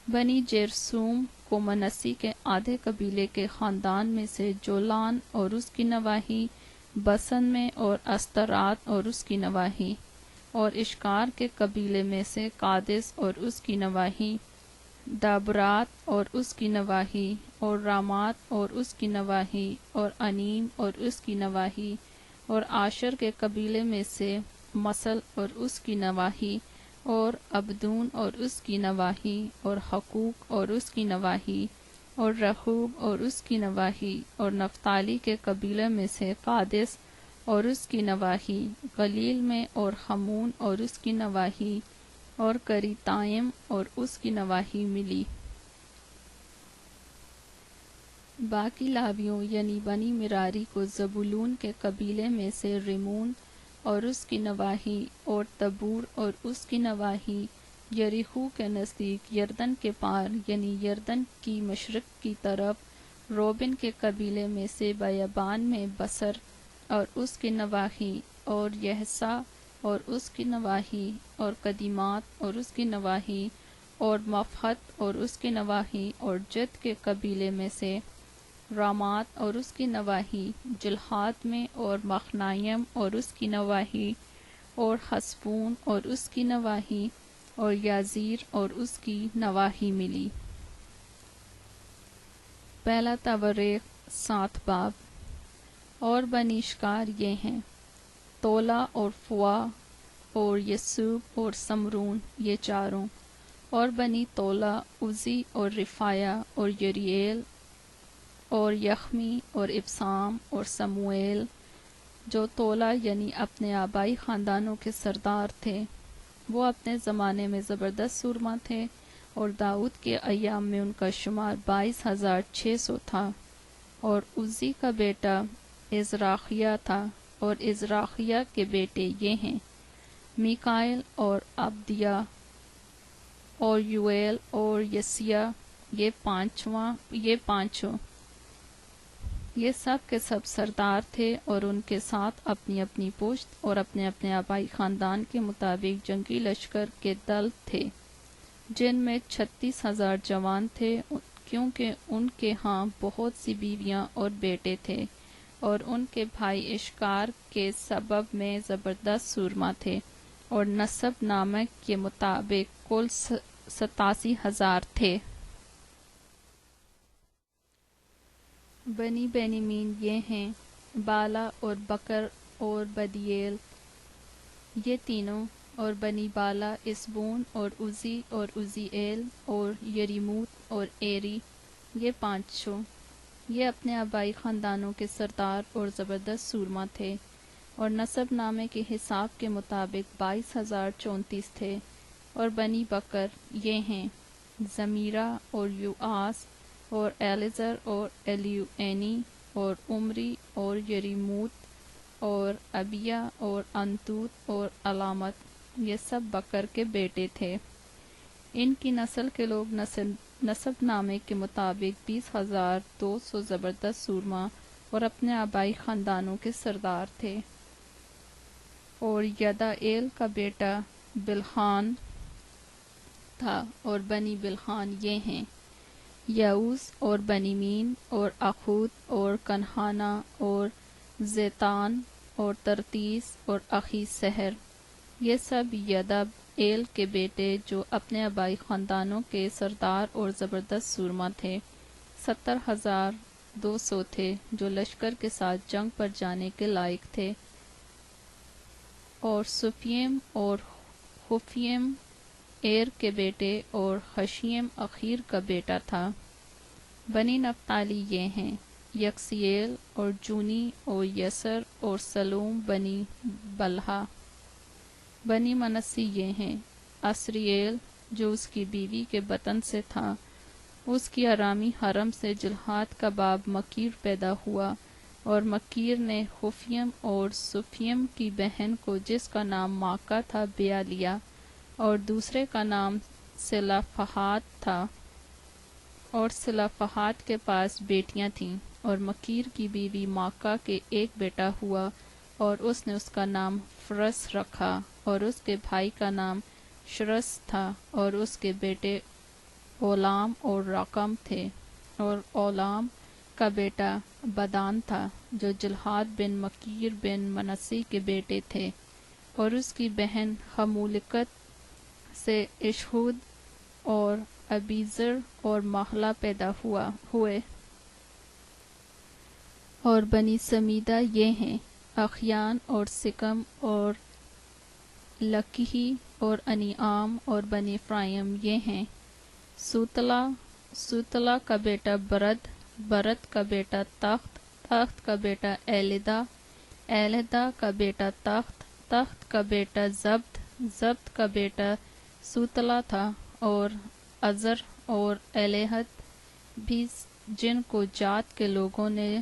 بنی جیرسوم کو منسی کے آدھے قبیلے کے خاندان میں سے جولان اور اس کی نواحی بسن میں، اور استرات اور اس کی نواحی، اور اشکار کے قبیلے میں سے قادس اور اس کی نواحی، دابرات اور اس کی نواحی، اور رامات اور اس کی نواحی، اور انیم اور اس کی نواحی، اور عاشر کے قبیلے میں سے مسل اور اس کی نواحی، اور عبدون اور اس کی نواحی، اور حقوق اور اس کی نواحی، اور رحوب اور اس کی نواحی، اور نفتالی کے قبیلے میں سے قادس اور اس کی نواحی، گلیل میں، اور حمون اور اس کی نواحی، اور کریتائم اور اس کی نواحی ملی۔ باقی لاویوں یعنی بنی مراری کو زبولون کے قبیلے میں سے ریمون اور اس کی نواحی، اور تبور اور اس کی نواحی یریحو کے نزدیک یردن کے پار یعنی یردن کی مشرق کی طرف، روبن کے قبیلے میں سے بیابان میں بصر اور اس کی نواحی، اور یحسا اور اس کی نواحی، اور قدیمات اور اس کی نواحی، اور مفحت اور اس کی نواحی، اور جد کے قبیلے میں سے رامات اور اس کی نواحی، جلحات میں، اور مخنائم اور اس کی نواحی، اور حسبون اور اس کی نواحی، اور یازیر اور اس کی نواحی ملی۔ پہلا تواریخ 7 باب۔ اور بنی اشکار یہ ہیں، تولا اور فوا اور یسوب اور سمرون، یہ چاروں۔ اور بنی تولا عزی اور رفایہ اور یرییل اور یخمی اور ابسام اور سموئیل، جو تولا یعنی اپنے آبائی خاندانوں کے سردار تھے۔ وہ اپنے زمانے میں زبردست سورما تھے، اور داؤد کے ایام میں ان کا شمار 22,600 تھا۔ اور عزی کا بیٹا ازراخیہ تھا، اور ازراخیہ کے بیٹے یہ ہیں، میکائل اور عبدیہ اور یویل اور یسیہ، یہ پانچوں، یہ سب کے سب سردار تھے، اور ان کے ساتھ اپنی اپنی پشت اور اپنے اپنے آبائی خاندان کے مطابق جنگی لشکر کے دل تھے، جن میں 36,000 جوان تھے، کیونکہ ان کے ہاں بہت سی بیویاں اور بیٹے تھے، اور ان کے بھائی اشکار کے سبب میں زبردست سورما تھے، اور نسب نامہ کے مطابق کل 87,000 تھے۔ بنی بنیامین یہ ہیں، بالا اور بکر اور بدیل، یہ تینوں۔ اور بنی بالا اسبون اور عزی اور عزیئیل اور یریموت اور ایری، یہ پانچوں، یہ اپنے آبائی خاندانوں کے سردار اور زبردست سورما تھے، اور نسب نامے کے حساب کے مطابق 22,034 تھے۔ اور بنی بکر یہ ہیں، زمیرہ اور یوآس اور ایلیزر اور ایلیوئینی اور عمری اور یریموت اور ابیہ اور انتوت اور علامت، یہ سب بکر کے بیٹے تھے۔ ان کی نسل کے لوگ نسب نامے کے مطابق 20,200 زبردست سورما اور اپنے آبائی خاندانوں کے سردار تھے۔ اور یدائیل کا بیٹا بلحان تھا، اور بنی بلحان یہ ہیں، یعوز اور بنیمین اور اخوت اور کنہانہ اور زیتان اور ترتیس اور اخی سحر، یہ سب یدائیل کے بیٹے جو اپنے آبائی خاندانوں کے سردار اور زبردست سورما تھے۔ 70,200 تھے جو لشکر کے ساتھ جنگ پر جانے کے لائق تھے۔ اور سفیم اور خفیم ایر کے بیٹے، اور خشیم اخیر کا بیٹا تھا۔ بنی نفتالی یہ ہیں، یکسییل اور جونی اور یسر اور سلوم بنی بلہا۔ بنی منسی یہ ہیں، اسرییل جو اس کی بیوی کے بطن سے تھا، اس کی ارامی حرم سے جلحات کا باب مکیر پیدا ہوا، اور مکیر نے خفیم اور سفیم کی بہن کو، جس کا نام ماکہ تھا، بیاہ لیا، اور دوسرے کا نام سلفحات تھا، اور سلفحات کے پاس بیٹیاں تھیں، اور مکیر کی بیوی ماکہ کے ایک بیٹا ہوا، اور اس نے اس کا نام فرس رکھا، اور اس کے بھائی کا نام شرس تھا، اور اس کے بیٹے اولام اور رقم تھے۔ اور اولام کا بیٹا بدان تھا، جو جلحاد بن مکیر بن منسی کے بیٹے تھے، اور اس کی بہن خمولکت سے اشہود اور ابیزر اور مہلا پیدا ہوئے۔ اور بنی سمیدہ یہ ہیں، اخیان اور سکم اور لکہی اور انعام۔ اور بنی افرائیم یہ ہیں، سوتلا کا بیٹا برد، برد کا بیٹا تخت، تخت کا بیٹا ایلدا، ایلدا کا بیٹا تخت، تخت کا بیٹا زبد، زبد کا بیٹا سوتلا تھا، اور ازر اور الیہد بھی، جن کو جات کے لوگوں نے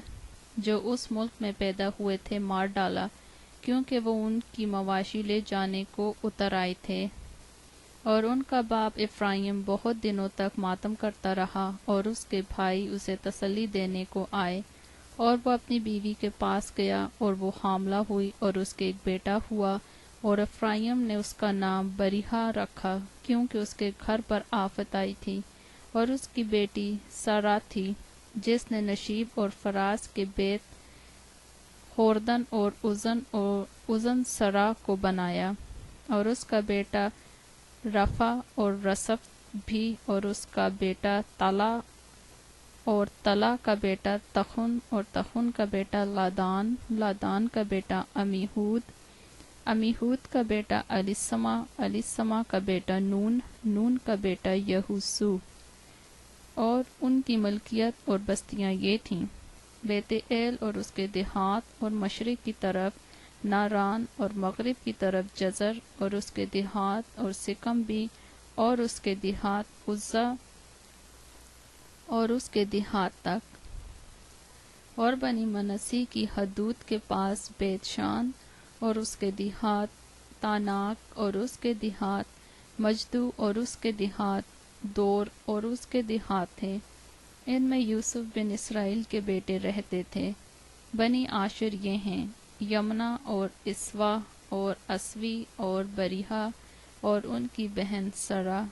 جو اس ملک میں پیدا ہوئے تھے مار ڈالا، کیونکہ وہ ان کی مواشی لے جانے کو اتر آئے تھے۔ اور ان کا باپ افرائیم بہت دنوں تک ماتم کرتا رہا، اور اس کے بھائی اسے تسلی دینے کو آئے، اور وہ اپنی بیوی کے پاس گیا، اور وہ حاملہ ہوئی، اور اس کے ایک بیٹا ہوا، اور افرائیم نے اس کا نام بریحہ رکھا کیونکہ اس کے گھر پر آفت آئی تھی، اور اس کی بیٹی سارا تھی جس نے نشیب اور فراز کے بیت خوردن اور ازن سرا کو بنایا، اور اس کا بیٹا رفع اور رصف بھی، اور اس کا بیٹا تلا، اور تلا کا بیٹا تخن، اور تخن کا بیٹا لادان، لادان کا بیٹا امیہود، امیہود کا بیٹا الیسما، الیسما کا بیٹا نون، نون کا بیٹا یہوسو۔ اور ان کی ملکیت اور بستیاں یہ تھیں: بیت ایل اور اس کے دیہات، اور مشرق کی طرف ناران، اور مغرب کی طرف جزر اور اس کے دیہات، اور سکم بھی اور اس کے دیہات، عزا اور اس کے دیہات تک۔ اور بنی منسی کی حدود کے پاس بیت شان اور اس کے دیہات، تاناک اور اس کے دیہات، مجدو اور اس کے دیہات، دور اور اس کے دیہات تھے۔ ان میں یوسف بن اسرائیل کے بیٹے رہتے تھے۔ بنی عاشر یہ ہیں: یمنا اور اسوا اور اسوی اور بریحہ اور ان کی بہن سرا،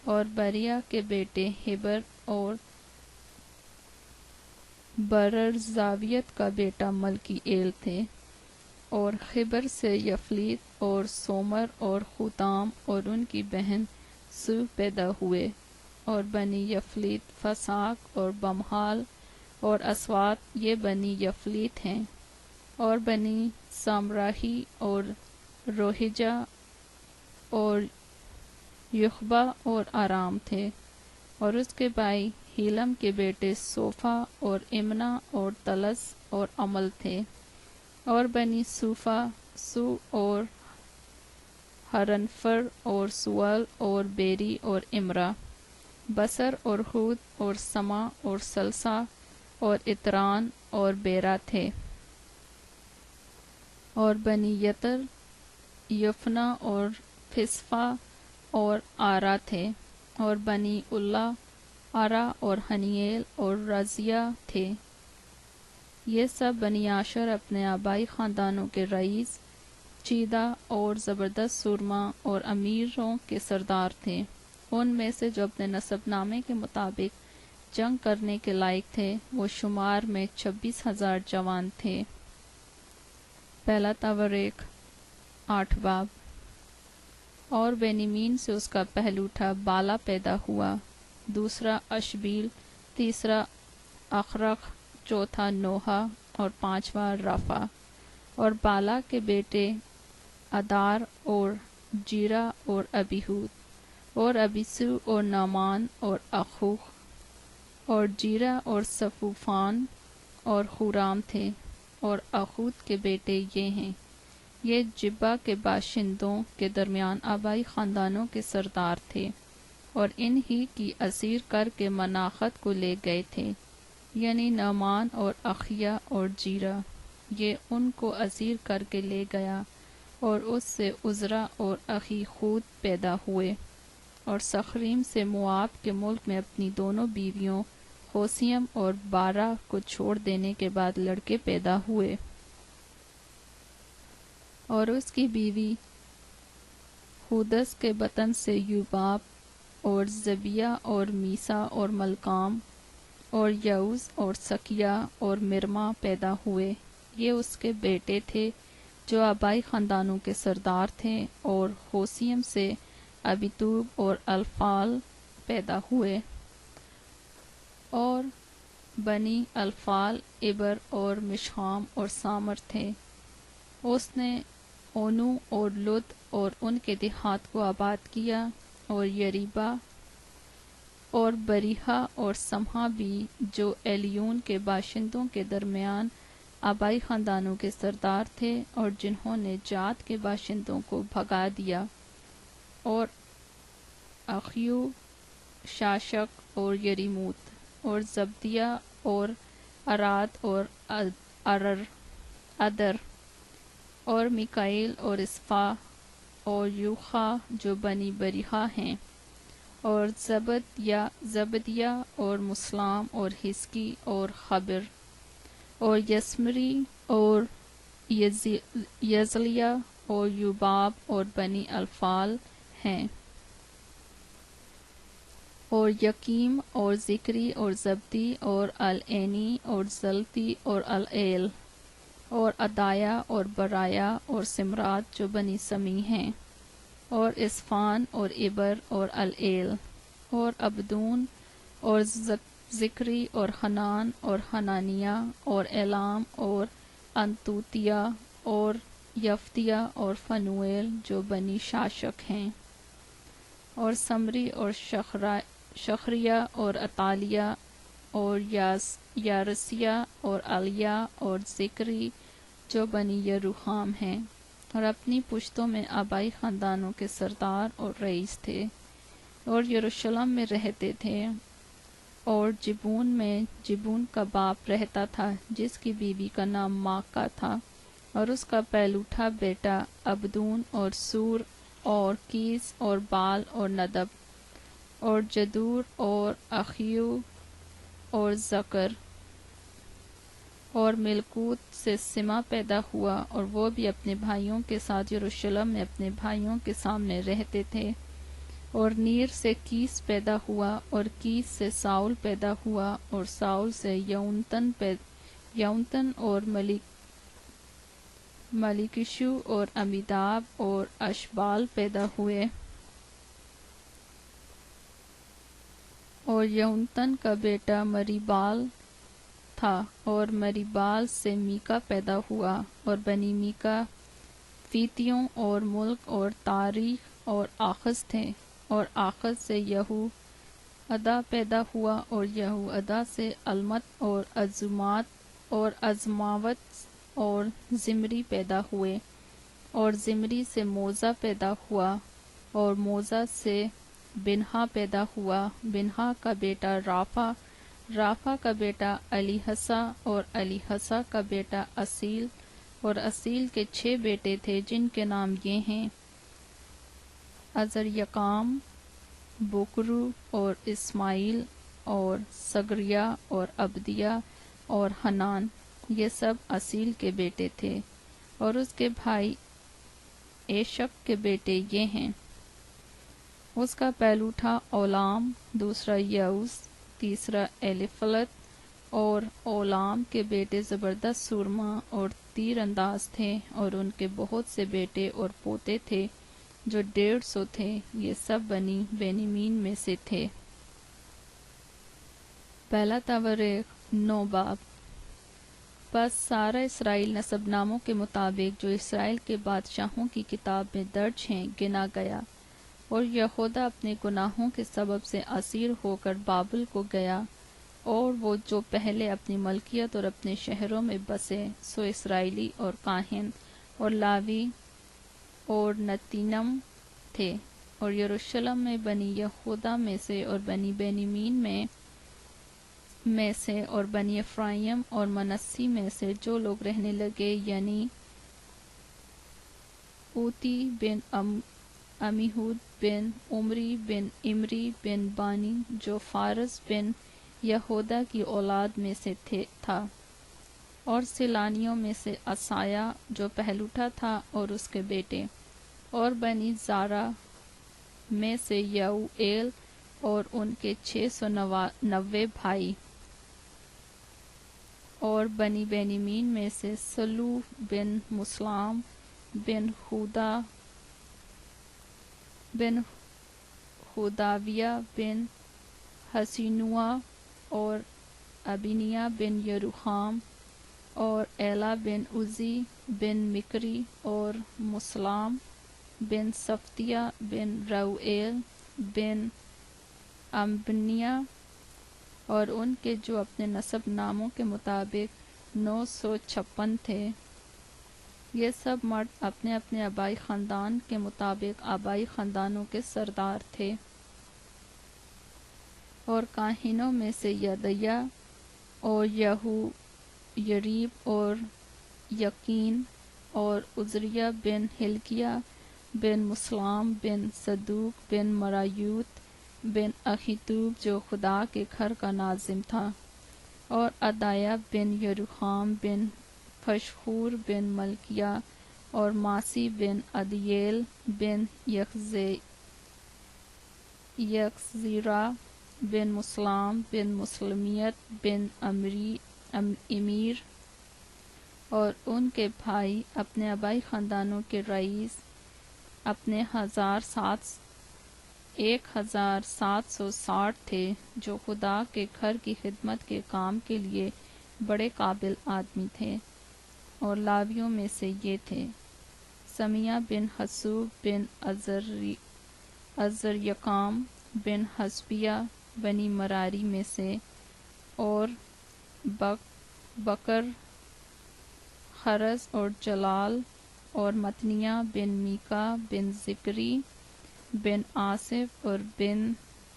اور بریہ کے بیٹے ہبر اور برر زاویت کا بیٹا ملکی ایل تھے، اور خبر سے یفلیت اور سومر اور خوتام اور ان کی بہن سو پیدا ہوئے۔ اور بنی یفلیت فساق اور بمحال اور اسوات یہ بنی یفلیت ہیں۔ اور بنی سامراہی اور روہجہ اور یخبہ اور آرام تھے، اور اس کے بھائی ہیلم کے بیٹے صوفا اور امنا اور تلس اور عمل تھے۔ اور بنی صوفا سو اور ہرنفر اور سوال اور بیری اور امرا، بصر اور ہود اور سما اور سلسا اور اتران اور بیرا تھے۔ اور بنی یتر یفنا اور فسفا اور آرا تھے۔ اور بنی اللہ آرا اور حنییل اور رضیہ تھے۔ یہ سب بنی عاشر اپنے آبائی خاندانوں کے رئیس، چیدہ اور زبردست سورما اور امیروں کے سردار تھے۔ ان میں سے جو اپنے نسب نامے کے مطابق جنگ کرنے کے لائق تھے وہ شمار میں 26,000 جوان تھے۔ پہلا تواریخ 8 باب۔ اور بنیامین سے اس کا پہلوٹا بالا پیدا ہوا، دوسرا اشبیل، تیسرا اخرق، چوتھا نوحہ اور پانچواں رفع۔ اور بالا کے بیٹے ادار اور جیرا اور ابیہود اور ابیسو اور نعمان اور اخوخ اور جیرا اور صفوفان اور خورام تھے۔ اور اخود کے بیٹے یہ ہیں: یہ جبہ کے باشندوں کے درمیان آبائی خاندانوں کے سردار تھے، اور ان ہی کی اسیر کر کے مناخت کو لے گئے تھے، یعنی نعمان اور اخیا اور جیرا، یہ ان کو اسیر کر کے لے گیا۔ اور اس سے عزرا اور اخی خود پیدا ہوئے۔ اور سخریم سے مواب کے ملک میں اپنی دونوں بیویوں خوسیم اور بارہ کو چھوڑ دینے کے بعد لڑکے پیدا ہوئے۔ اور اس کی بیوی ہودس کے بطن سے یوباب اور زبیہ اور میسا اور ملکام اور یعوز اور سکیہ اور مرما پیدا ہوئے۔ یہ اس کے بیٹے تھے جو آبائی خاندانوں کے سردار تھے۔ اور خوسیم سے ابیتوب اور الفال پیدا ہوئے۔ اور بنی الفال عبر اور مشام اور سامر تھے۔ اس نے اونو اور لد اور ان کے دیہات کو آباد کیا، اور یریبا اور بریحہ اور سمہا بھی جو ایلیون کے باشندوں کے درمیان آبائی خاندانوں کے سردار تھے، اور جنہوں نے جات کے باشندوں کو بھگا دیا۔ اور اخیو، شاشق اور یریموت اور زبدیہ اور اراد اور ادر اور میکائیل اور اسفا اور یوخا جو بنی بریحہ ہیں، اور زبدیہ اور مسلام اور حسکی اور خبر اور یسمری اور یزلیہ اور یوباب اور بنی الفال ہیں، اور یقیم اور ذکری اور زبدی اور العینی اور زلتی اور العیل اور ادایا اور برایا اور سمرات جو بنی سمی ہیں، اور اسفان اور عبر اور العیل اور عبدون اور ذکری اور حنان اور حنانیہ اور اعلام اور انتوتیہ اور یفتیہ اور فنویل جو بنی شاشک ہیں، اور سمری اور شخریہ اور اطالیہ اور یارسیہ اور علیہ اور ذکری جو بنی یروحام ہیں، اور اپنی پشتوں میں آبائی خاندانوں کے سردار اور رئیس تھے، اور یروشلم میں رہتے تھے، اور جبون میں جبون کا باپ رہتا تھا جس کی بیوی کا نام ماکا تھا، اور اس کا پہلوٹا بیٹا عبدون اور سور اور کیس اور بال اور ندب اور جدور اور اخیو اور زکر، اور ملکوت سے سما پیدا ہوا، اور وہ بھی اپنے بھائیوں کے ساتھ یروشلم میں اپنے بھائیوں کے سامنے رہتے تھے، اور نیر سے کیس پیدا ہوا، اور کیس سے ساؤل پیدا ہوا، اور ساؤل سے یونتن اور ملکشو اور امیداب اور اشبال پیدا ہوئے، اور یونتن کا بیٹا مریبال تھا، اور مریبال سے میکا پیدا ہوا، اور بنی میکا فیتیوں اور ملک اور تاریخ اور آخز تھے، اور آخز سے یہو ادا پیدا ہوا، اور یہو ادا سے علمت اور عظمات اور عظماوت اور زمری پیدا ہوئے، اور زمری سے موزہ پیدا ہوا، اور موزہ سے بنہا پیدا ہوا، بنہا کا بیٹا رافع، رافع کا بیٹا الیحسا، اور الیحسا کا بیٹا اسیل، اور اسیل کے 6 بیٹے تھے جن کے نام یہ ہیں عزریقام، بکرو اور اسماعیل اور سگریہ اور عبدیہ اور حنان، یہ سب اسیل کے بیٹے تھے، اور اس کے بھائی ایشک کے بیٹے یہ ہیں، اس کا پہلوٹا اولام، دوسرا یعوز، تیسرا ایلیفلت، اور اولام کے بیٹے زبردست سورما اور تیر انداز تھے، اور ان کے بہت سے بیٹے اور پوتے تھے جو 150 تھے، یہ سب بنی بینیمین میں سے تھے۔ پہلا تواریخ 9 باب۔ پس سارا اسرائیل نسب ناموں کے مطابق جو اسرائیل کے بادشاہوں کی کتاب میں درج ہیں گنا گیا، اور یہودا اپنے گناہوں کے سبب سے اسیر ہو کر بابل کو گیا، اور وہ جو پہلے اپنی ملکیت اور اپنے شہروں میں بسے سو اسرائیلی اور کاہن اور لاوی اور نتینم تھے، اور یروشلم میں بنی یہودا میں سے اور بنی بنیامین میں سے اور بنی افرائیم اور منسی میں سے جو لوگ رہنے لگے، یعنی اوتی بن امیہود بن عمری بن امری بن بانی جو فارس بن یہودا کی اولاد میں سے تھا، اور سیلانیوں میں سے عصایا جو پہلوٹا تھا اور اس کے بیٹے، اور بنی زارا میں سے یعویل اور ان کے 690 بھائی، اور بنی بنیامین میں سے سلو بن مسلام بن خوداویہ بن حسینوا اور ابینیا بن یروحام اور ایلا بن عزی بن مکری اور مسلام بن صفتیہ بن روئیل بن امبنیہ، اور ان کے جو اپنے نسب ناموں کے مطابق 956 تھے، یہ سب مرد اپنے اپنے آبائی خاندان کے مطابق آبائی خاندانوں کے سردار تھے، اور کاہنوں میں سے یدیہ اور یہو یریب اور یقین اور عزریہ بن ہلکیہ بن مسلام بن صدوق بن مرایوت بن اخیتوب جو خدا کے گھر کا ناظم تھا، اور ادایا بن یروحام بن فشخور بن ملکیہ اور ماسی بن عدیل بن یکزیرا بن مسلام بن مسلمیت بن امیر اور ان کے بھائی اپنے آبائی خاندانوں کے رئیس اپنے 1760 تھے جو خدا کے گھر کی خدمت کے کام کے لیے بڑے قابل آدمی تھے، اور لاویوں میں سے یہ تھے: سمیہ بن حسوب بن عزریقام بن حسبیہ بنی مراری میں سے، اور بکر خرز اور جلال اور متنیہ بن میکا بن ذکری بن آصف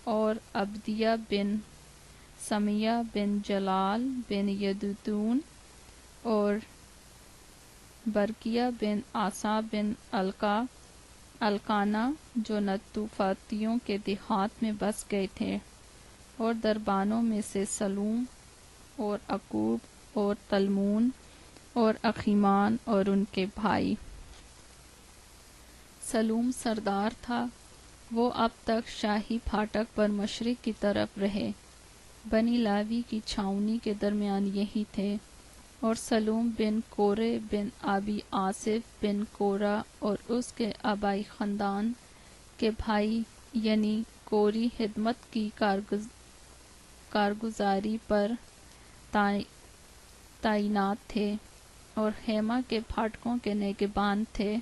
اور عبدیہ بن سمیہ بن جلال بن یدوتون اور برقیہ بن آسا بن القانا جو نتوفاتیوں کے دیہات میں بس گئے تھے، اور دربانوں میں سے سلوم اور عقوب اور تلمون اور اخیمان اور ان کے بھائی۔ سلوم سردار تھا، وہ اب تک شاہی پھاٹک پر مشرق کی طرف رہے، بنی لاوی کی چھاؤنی کے درمیان یہی تھے، اور سلوم بن کورے بن ابی آصف بن کورہ اور اس کے آبائی خاندان کے بھائی یعنی کوری خدمت کی کارگزاری پر تعینات تھے اور خیمہ کے پھاٹکوں کے نگہبان تھے۔